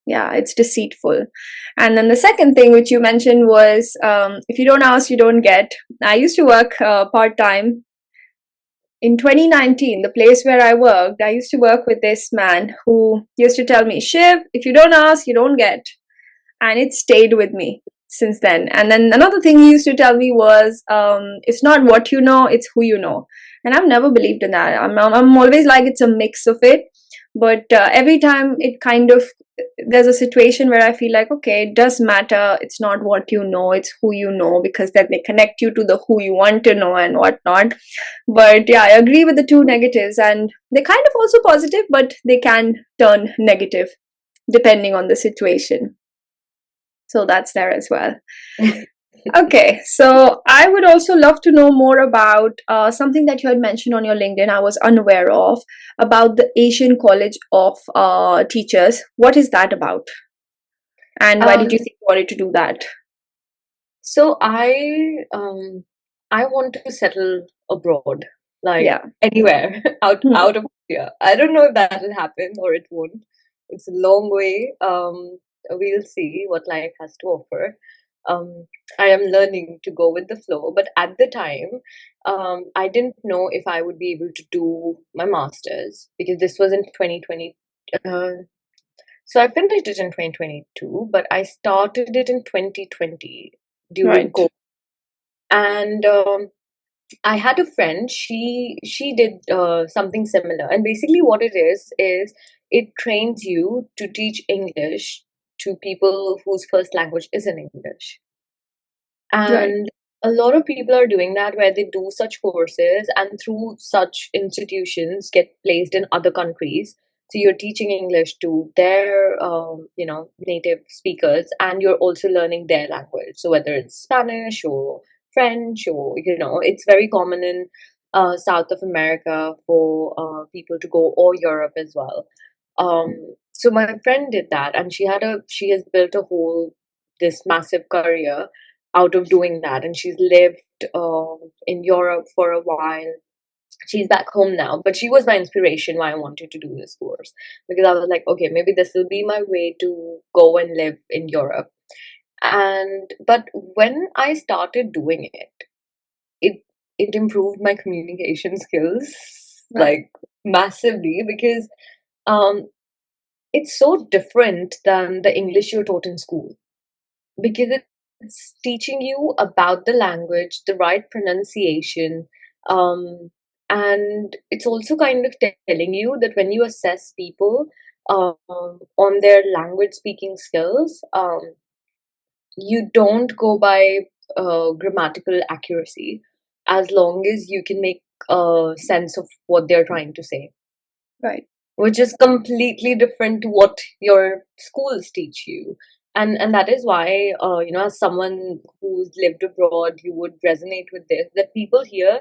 yeah, it's deceitful. And then the second thing which you mentioned was, if you don't ask, you don't get. I used to work part-time in 2019. The place where I worked, I used to work with this man who used to tell me, Shiv, if you don't ask, you don't get. And it stayed with me since then. And then another thing he used to tell me was, it's not what you know, it's who you know. And I've never believed in that. I'm always like, it's a mix of it. But every time it kind of, there's a situation where I feel like, okay, it does matter. It's not what you know, it's who you know, because then they connect you to the who you want to know and whatnot. But yeah, I agree with the two negatives, and they're kind of also positive, but they can turn negative depending on the situation. So that's there as well. Okay, so I would also love to know more about something that you had mentioned on your LinkedIn I was unaware of, about the Asian College of Teachers. What is that about? And why did Um, you think you wanted to do that? so I want to settle abroad, like Yeah. anywhere Hmm. out of here. I don't know if that will happen or it won't. It's a long way. We'll see what life has to offer. Um, I am learning to go with the flow, but at the time, I didn't know if I would be able to do my master's because this was in 2020. Uh, so I finished it in 2022, but I started it in 2020 during Right. COVID. And I had a friend. She did something similar, and basically what it is it trains you to teach English to people whose first language isn't English. Right. And a lot of people are doing that where they do such courses and through such institutions get placed in other countries. So you're teaching English to their, native speakers, and you're also learning their language. So whether it's Spanish or French, or it's very common in South of America for people to go, or Europe as well. So my friend did that, and she has built a whole this massive career out of doing that. And she's lived in Europe for a while. She's back home now, but she was my inspiration why I wanted to do this course, because I was like, okay, maybe this will be my way to go and live in Europe. And but when I started doing it, it it improved my communication skills Right. like massively, because um it's so different than the English you're taught in school, because it's teaching you about the language, the right pronunciation, um, and it's also kind of telling you that when you assess people on their language speaking skills, you don't go by grammatical accuracy, as long as you can make sense of what they're trying to say, Right. which is completely different to what your schools teach you. And that is why, as someone who's lived abroad, you would resonate with this, that people here,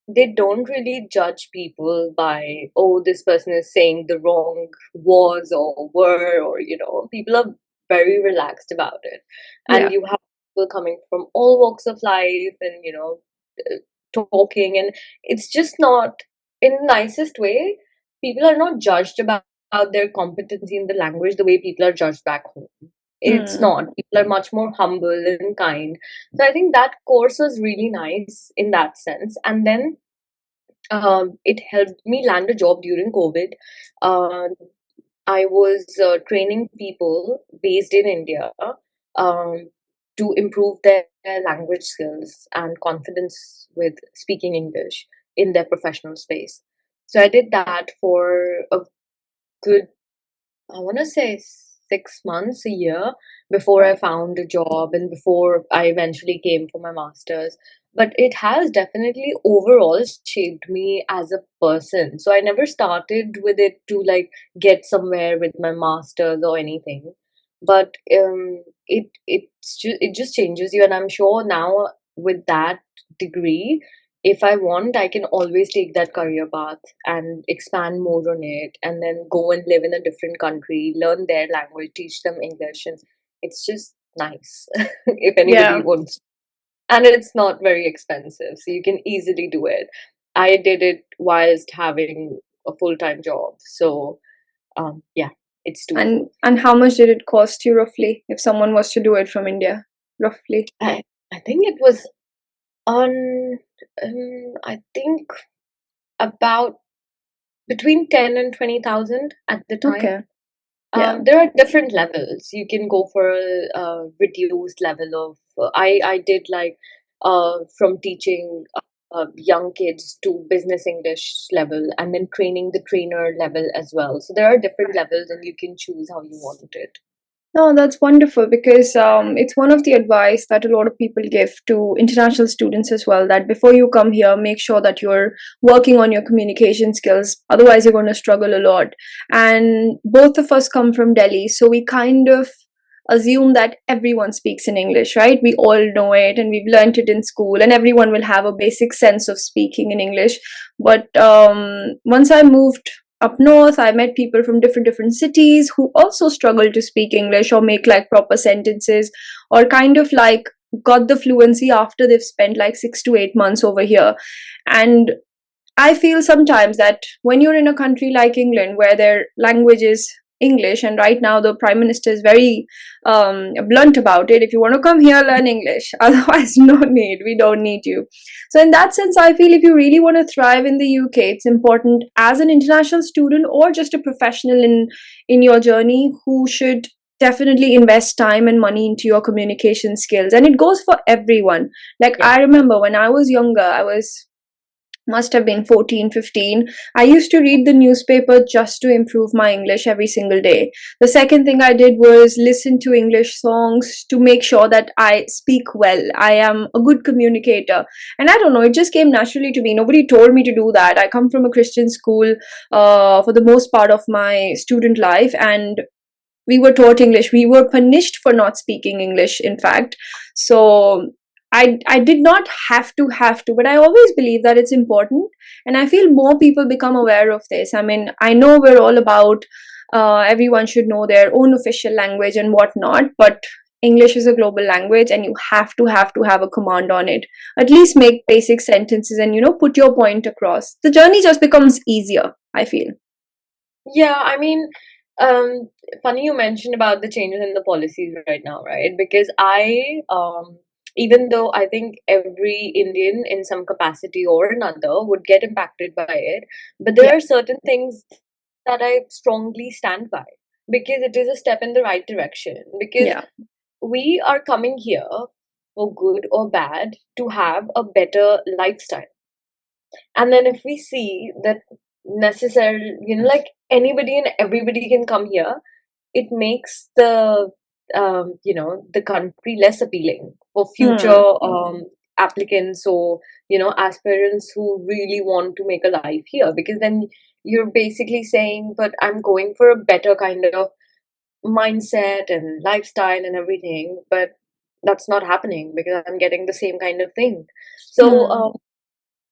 they don't really judge people by, oh, this person is saying the wrong was or were, or people are very relaxed about it. Yeah. And you have people coming from all walks of life, and talking, and it's just not in the nicest way. People are not judged about their competency in the language the way people are judged back home. It's Hmm. not. People are much more humble and kind. So I think that course was really nice in that sense. And then it helped me land a job during COVID. Uh, I was training people based in India um, to improve their language skills and confidence with speaking English. in their professional space. So I did that for a good, I want to say 6 months, a year, before I found a job and before I eventually came for my master's. But it has definitely overall shaped me as a person. So I never started with it to like get somewhere with my master's or anything. But it just changes you, and I'm sure now with that degree, if I want, I can always take that career path and expand more on it, and then go and live in a different country, learn their language, teach them English, and it's just nice if anybody Yeah. wants. And it's not very expensive, so you can easily do it. I did it whilst having a full-time job, so yeah, it's doable. And how much did it cost you roughly if someone was to do it from India? Roughly. I I think it was on I think about between 10 and 20,000 at the time. Okay. Yeah. There are different levels. You can go for a, reduced level of. I did like from teaching young kids to business English level, and then training the trainer level as well. So there are different levels, and you can choose how you want it. No, that's wonderful because it's one of the advice that a lot of people give to international students as well, that before you come here, make sure that you're working on your communication skills. Otherwise, you're going to struggle a lot. And both of us come from Delhi, so we kind of assume that everyone speaks in English, right? We all know it and we've learned it in school, and everyone will have a basic sense of speaking in English. But once I moved up north, I met people from different cities who also struggle to speak English or make like proper sentences, or kind of like got the fluency after they've spent like 6 to 8 months over here. And I feel sometimes that when you're in a country like England, where their language is English, and right now the Prime Minister is very blunt about it. If you want to come here, learn English. Otherwise, no need. We don't need you. So, in that sense, I feel if you really want to thrive in the UK, it's important as an international student or just a professional in your journey who should definitely invest time and money into your communication skills. And it goes for everyone. Like, Yeah. I remember when I was younger, I was must have been 14, 15. I used to read the newspaper just to improve my English every single day. The second thing I did was listen to English songs to make sure that I speak well. I am a good communicator. And I don't know, it just came naturally to me. Nobody told me to do that. I come from a Christian school for the most part of my student life, and we were taught English. We were punished for not speaking English, in fact. So I did not have to, but I always believe that it's important, and I feel more people become aware of this. I mean, I know we're all about everyone should know their own official language and whatnot, but English is a global language, and you have to have a command on it. At least make basic sentences and put your point across. The journey just becomes easier, I feel. Yeah, I mean, um, funny you mentioned about the changes in the policies right now, right? Because even though I think every Indian in some capacity or another would get impacted by it, but there Yeah, are certain things that I strongly stand by, because it is a step in the right direction. Because yeah. we are coming here, for good or bad, to have a better lifestyle. And then if we see that necessarily, like anybody and everybody can come here, it makes the country less appealing for Hmm. future applicants, or aspirants who really want to make a life here. Because then you're basically saying, but I'm going for a better kind of mindset and lifestyle and everything, but that's not happening because I'm getting the same kind of thing. So Hmm.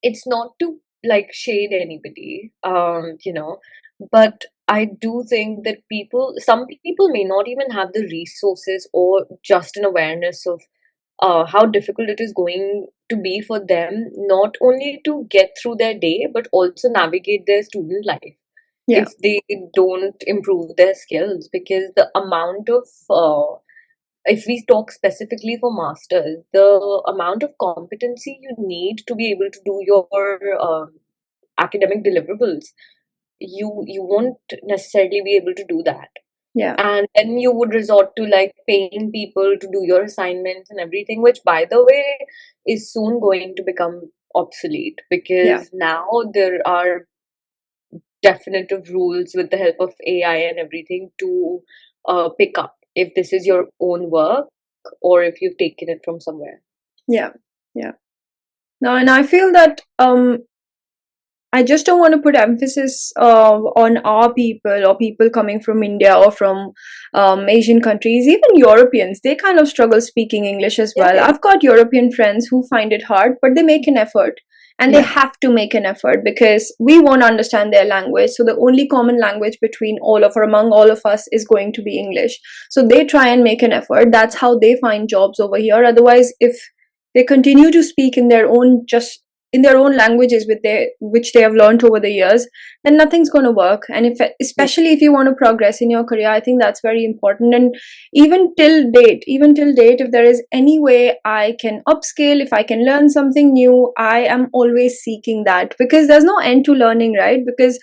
it's not to like shade anybody, but I do think that some people may not even have the resources or just an awareness of how difficult it is going to be for them, not only to get through their day, but also navigate their student life Yeah. if they don't improve their skills. Because the amount of if we talk specifically for masters, the amount of competency you need to be able to do your academic deliverables, you won't necessarily be able to do that. Yeah. And then you would resort to like paying people to do your assignments and everything, which by the way is soon going to become obsolete, Yeah. because now there are definitive rules with the help of AI and everything to pick up if this is your own work or if you've taken it from somewhere. Yeah. Yeah. No, and I feel that I just don't want to put emphasis on our people or people coming from India or from Asian countries, even Europeans. They kind of struggle speaking English as Yeah, well. yeah, I've got European friends who find it hard, but they make an effort. And they yeah. have to make an effort because we won't understand their language. So the only common language between all of or among all of us is going to be English. So they try and make an effort. That's how they find jobs over here. Otherwise, if they continue to speak in their own just in their own languages with their which they have learned over the years, then nothing's going to work. And if Yeah. especially if you want to progress in your career, I think that's very important. And even till date, if there is any way I can upscale, if I can learn something new, I am always seeking that, because there's no end to learning, right? Because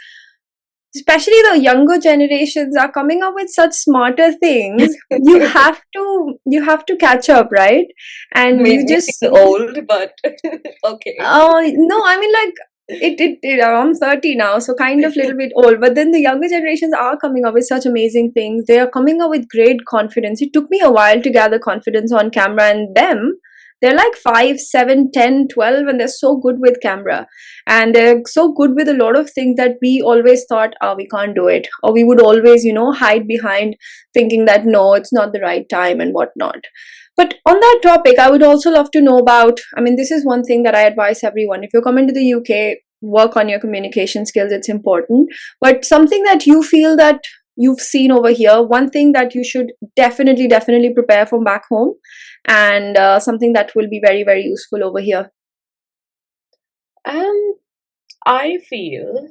especially the younger generations are coming up with such smarter things, you have to catch up, right? And Made you me just feel old, but okay. no, I mean, like, I'm 30 now, so kind of little bit old. But then the younger generations are coming up with such amazing things. They are coming up with great confidence. It took me a while to gather confidence on camera, and they're like 5, 7, 10, 12, and they're so good with camera. And they're so good with a lot of things that we always thought, oh, we can't do it. Or we would always, hide behind thinking that no, it's not the right time and whatnot. But on that topic, I would also love to know about. I mean, this is one thing that I advise everyone. If you're coming to the UK, work on your communication skills, it's important. But something that you feel that you've seen over here, one thing that you should definitely prepare from back home, and something that will be very, very useful over here. Um, I feel,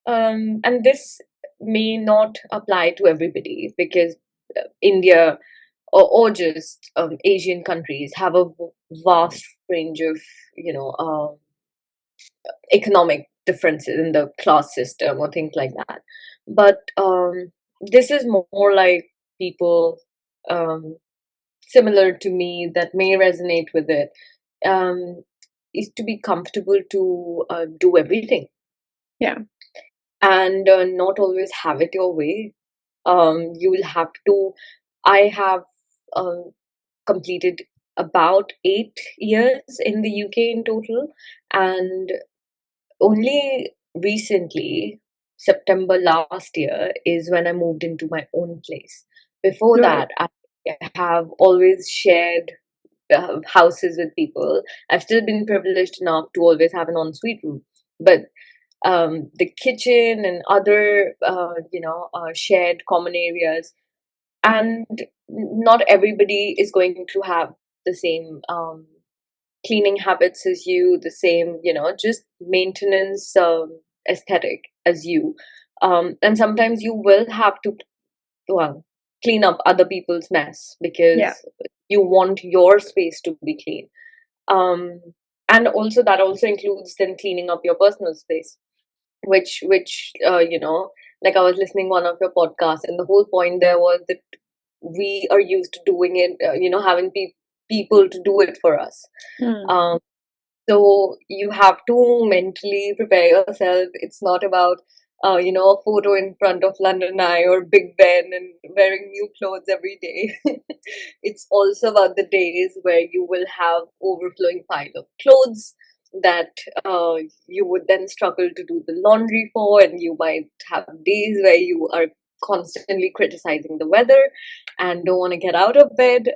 and this may not apply to everybody because India or just Asian countries have a vast range of, you know, economic differences in the class system or things like that. But this is more like people um, similar to me that may resonate with it, um, is to be comfortable to do everything Yeah. and not always have it your way. You will have to. I have um, completed about 8 years in the UK in total, and only recently, September last year, is when I moved into my own place. Before Right. that, I have always shared houses with people. I've still been privileged enough to always have an ensuite room, but the kitchen and other, shared common areas, and not everybody is going to have the same cleaning habits as you, the same, just maintenance aesthetic as you. And sometimes you will have to, well, clean up other people's mess Yeah. because you want your space to be clean. Um, and also that also includes then cleaning up your personal space, which like I was listening one of your podcasts, and the whole point there was that we are used to doing it, having people to do it for us. Hmm. Um, so you have to mentally prepare yourself. It's not about, a photo in front of London Eye or Big Ben and wearing new clothes every day. It's also about the days where you will have overflowing pile of clothes that you would then struggle to do the laundry for, and you might have days where you are constantly criticizing the weather and don't want to get out of bed.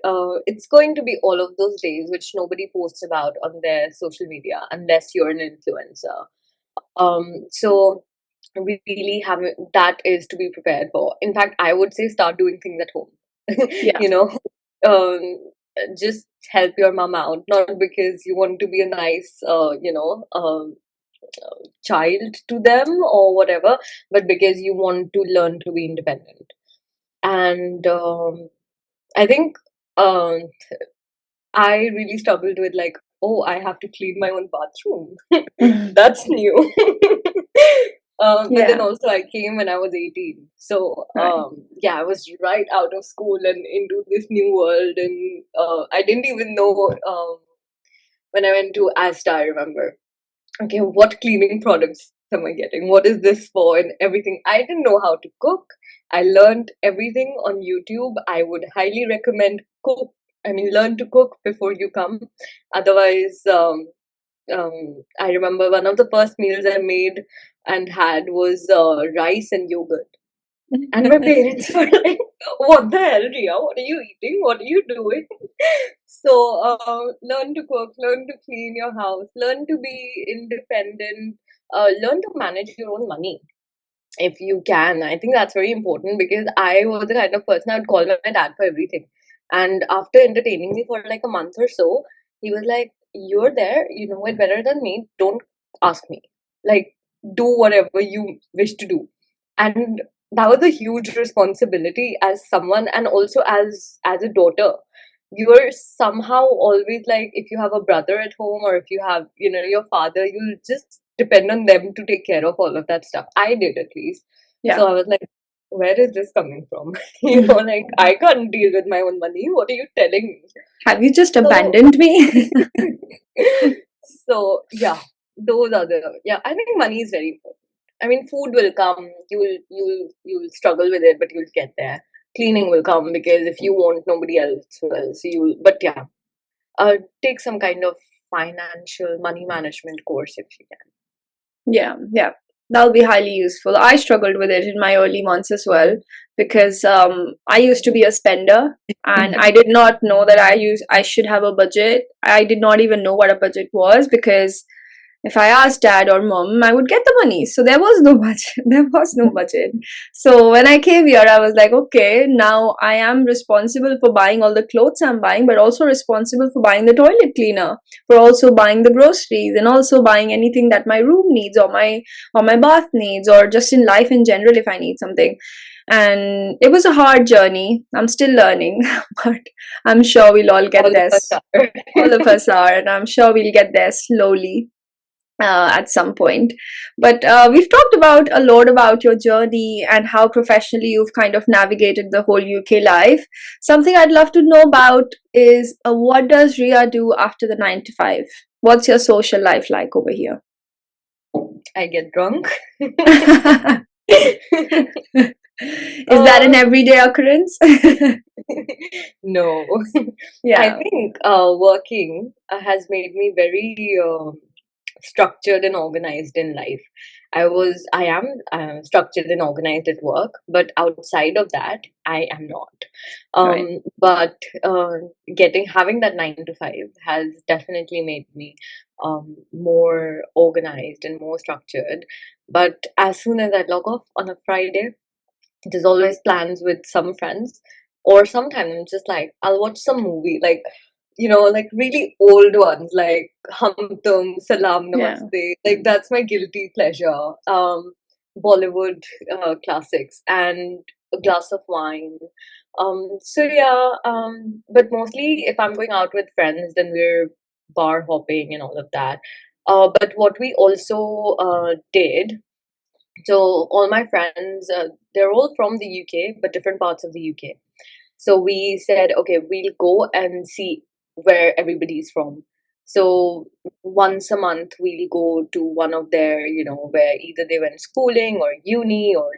It's going to be all of those days which nobody posts about on their social media unless you're an influencer. So we really have that is to be prepared for. In fact, I would say start doing things at home. Yeah. you know, um, just help your mom out, not because you want to be a nice, child to them or whatever, but because you want to learn to be independent. And I think um, I really struggled with, like, oh, I have to clean my own bathroom. That's new. But then Yeah. also I came when I was 18. So Right. yeah, I was right out of school and into this new world, and I didn't even know when I went to ASTA, I remember. okay, what cleaning products am I getting? What is this for? And everything. I didn't know how to cook. I learned everything on YouTube. I would highly recommend learn to cook before you come. Otherwise, I remember one of the first meals I made and had was rice and yogurt. And my parents were like, "What the hell, Ria? What are you eating? What are you doing?" So, learn to cook, learn to clean your house, learn to be independent, learn to manage your own money if you can. I think that's very important because I was the kind of person I would call my dad for everything. And after entertaining me for like a month or so, he was like, "You're there, you know it better than me. Don't ask me. Like, do whatever you wish to do." And that was a huge responsibility as someone, and also as a daughter. You're somehow always like, if you have a brother at home, or if you have, your father, you'll just depend on them to take care of all of that stuff. I did, at least. Yeah. So I was like, where is this coming from? Like, I can't deal with my own money. What are you telling me? Have you just So, abandoned me? so yeah, those are yeah, I think money is very important. I mean, food will come, you'll struggle with it, but you'll get there. Cleaning will come because if you won't, nobody else will. So you, but yeah, take some kind of financial money management course if you can. Yeah, yeah. That'll be highly useful. I struggled with it in my early months as well because I used to be a spender and I did not know that I should have a budget. I did not even know what a budget was because if I asked dad or mom, I would get the money. So there was no budget. There was no budget. So when I came here, I was like, okay, now I am responsible for buying all the clothes I'm buying, but also responsible for buying the toilet cleaner, for also buying the groceries, and also buying anything that my room needs or my bath needs, or just in life in general if I need something. And it was a hard journey. I'm still learning, but I'm sure we'll all get All of there. us are. All of us are, and I'm sure we'll get there slowly at some point. But we've talked about a lot about your journey and how professionally you've kind of navigated the whole UK life. Something I'd love to know about is what does Ria do after the 9 to 5? What's your social life like over here? I get drunk. Is that an uh, everyday occurrence? no. I Yeah, think working has made me very structured and organized in life. I am structured and organized at work, but outside of that, I am not. right. But having that 9 to 5 has definitely made me more organized and more structured. But as soon as I log off on a Friday, there's always plans with some friends, or sometimes I'm just like, I'll watch some movie, like, like really old ones, like Hum Tum, Salam Yeah. Namaste. Like, that's my guilty pleasure. Bollywood classics and a glass of wine. So yeah, but mostly if I'm going out with friends, then we're bar hopping and all of that. But what we also did, so all my friends, they're all from the UK, but different parts of the UK. So we said, okay, we'll go and see where everybody's from. So once a month, we'll go to one of their, where either they went schooling or uni or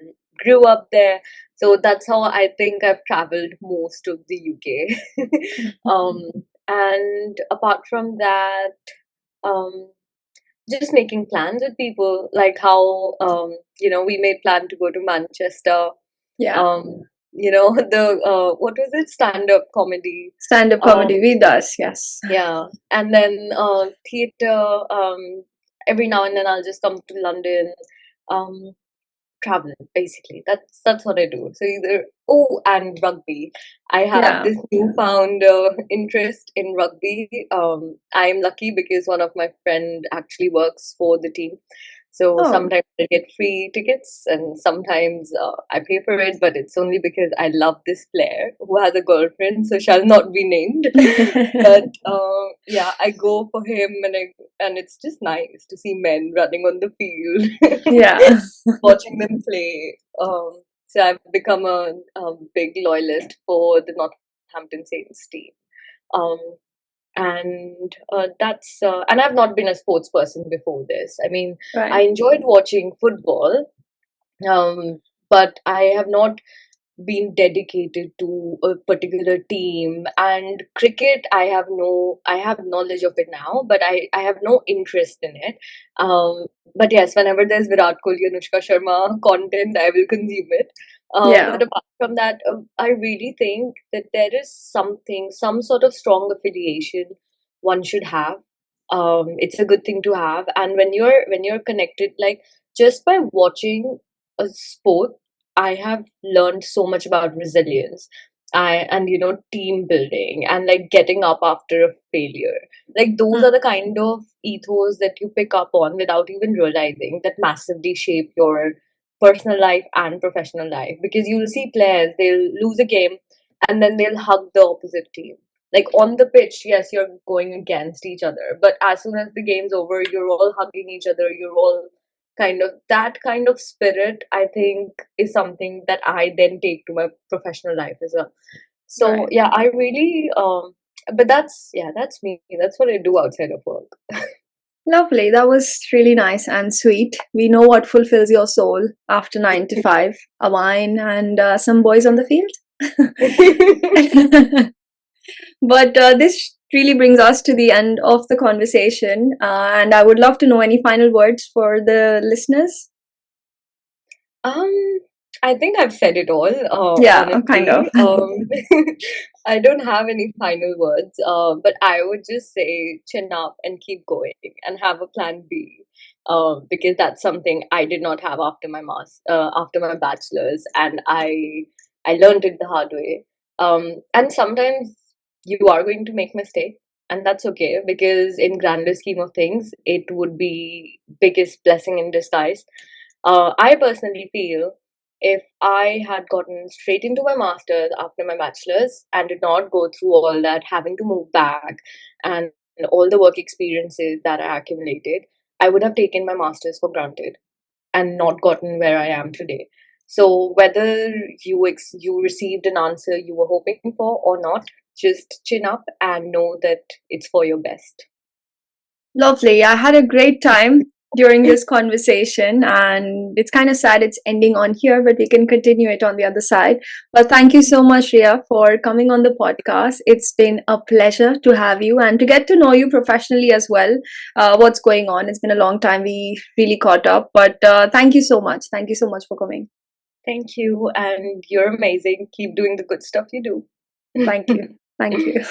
grew up there. So that's how I think I've traveled most of the UK. um, and apart from that, um, just making plans with people, like how we made plan to go to Manchester. Yeah. um the what was it, stand up comedy. Stand up comedy um with us, yes. yeah, and then theater. Every now and then I'll just come to London. um Travel, basically. That's what I do. So either, oh, and rugby. I have Yeah. this newfound interest in rugby. I'm lucky because one of my friend actually works for the team. So Oh. sometimes I get free tickets, and sometimes I pay for it. But it's only because I love this player who has a girlfriend, so shall not be named. But yeah, I go for him, and it's just nice to see men running on the field. Yeah. Watching them play. So I've become a big loyalist for the Northampton Saints team. Um, And and I've not been a sports person before this. I mean, I Right. enjoyed watching football, but I have not been dedicated to a particular team. And cricket, I have knowledge of it now, but I have no interest in it. But yes, whenever there's Virat Kohli, Anushka Sharma content, I will consume it. Yeah. But apart from that, I really think that there is some sort of strong affiliation one should have. It's a good thing to have. And when you're connected, like, just by watching a sport, I have learned so much about resilience. And team building and like getting up after a failure. Like, those are the kind of ethos that you pick up on without even realizing, that massively shape your personal life and professional life. Because you'll see players, they'll lose a game and then they'll hug the opposite team. Like, on the pitch, yes, you're going against each other, but as soon as the game's over, you're all hugging each other. You're all that kind of spirit, I think, is something that I then take to my professional life as well. So Right. yeah, I really but that's me. That's what I do outside of work. Lovely. That was really nice and sweet. We know what fulfills your soul after 9 to 5, a wine and some boys on the field. But this really brings us to the end of the conversation. And I would love to know any final words for the listeners. Um, I think I've said it all, Yeah, kind of. honestly. I don't have any final words, but I would just say chin up and keep going and have a plan B, because that's something I did not have after my bachelor's, and I learned it the hard way. And sometimes you are going to make mistakes, and that's okay, because in grander scheme of things, it would be biggest blessing in disguise. I personally feel if I had gotten straight into my master's after my bachelor's and did not go through all that having to move back and all the work experiences that I accumulated, I would have taken my master's for granted and not gotten where I am today. So whether you received an answer you were hoping for or not, just chin up and know that it's for your best. Lovely. I had a great time during this conversation, and it's kind of sad it's ending on here, but we can continue it on the other side. But thank you so much, Ria, for coming on the podcast. It's been a pleasure to have you and to get to know you professionally as well. What's going on? It's been a long time we really caught up, but thank you so much. Thank you so much for coming. Thank you, and you're amazing. Keep doing the good stuff you Thank do. you. Thank you.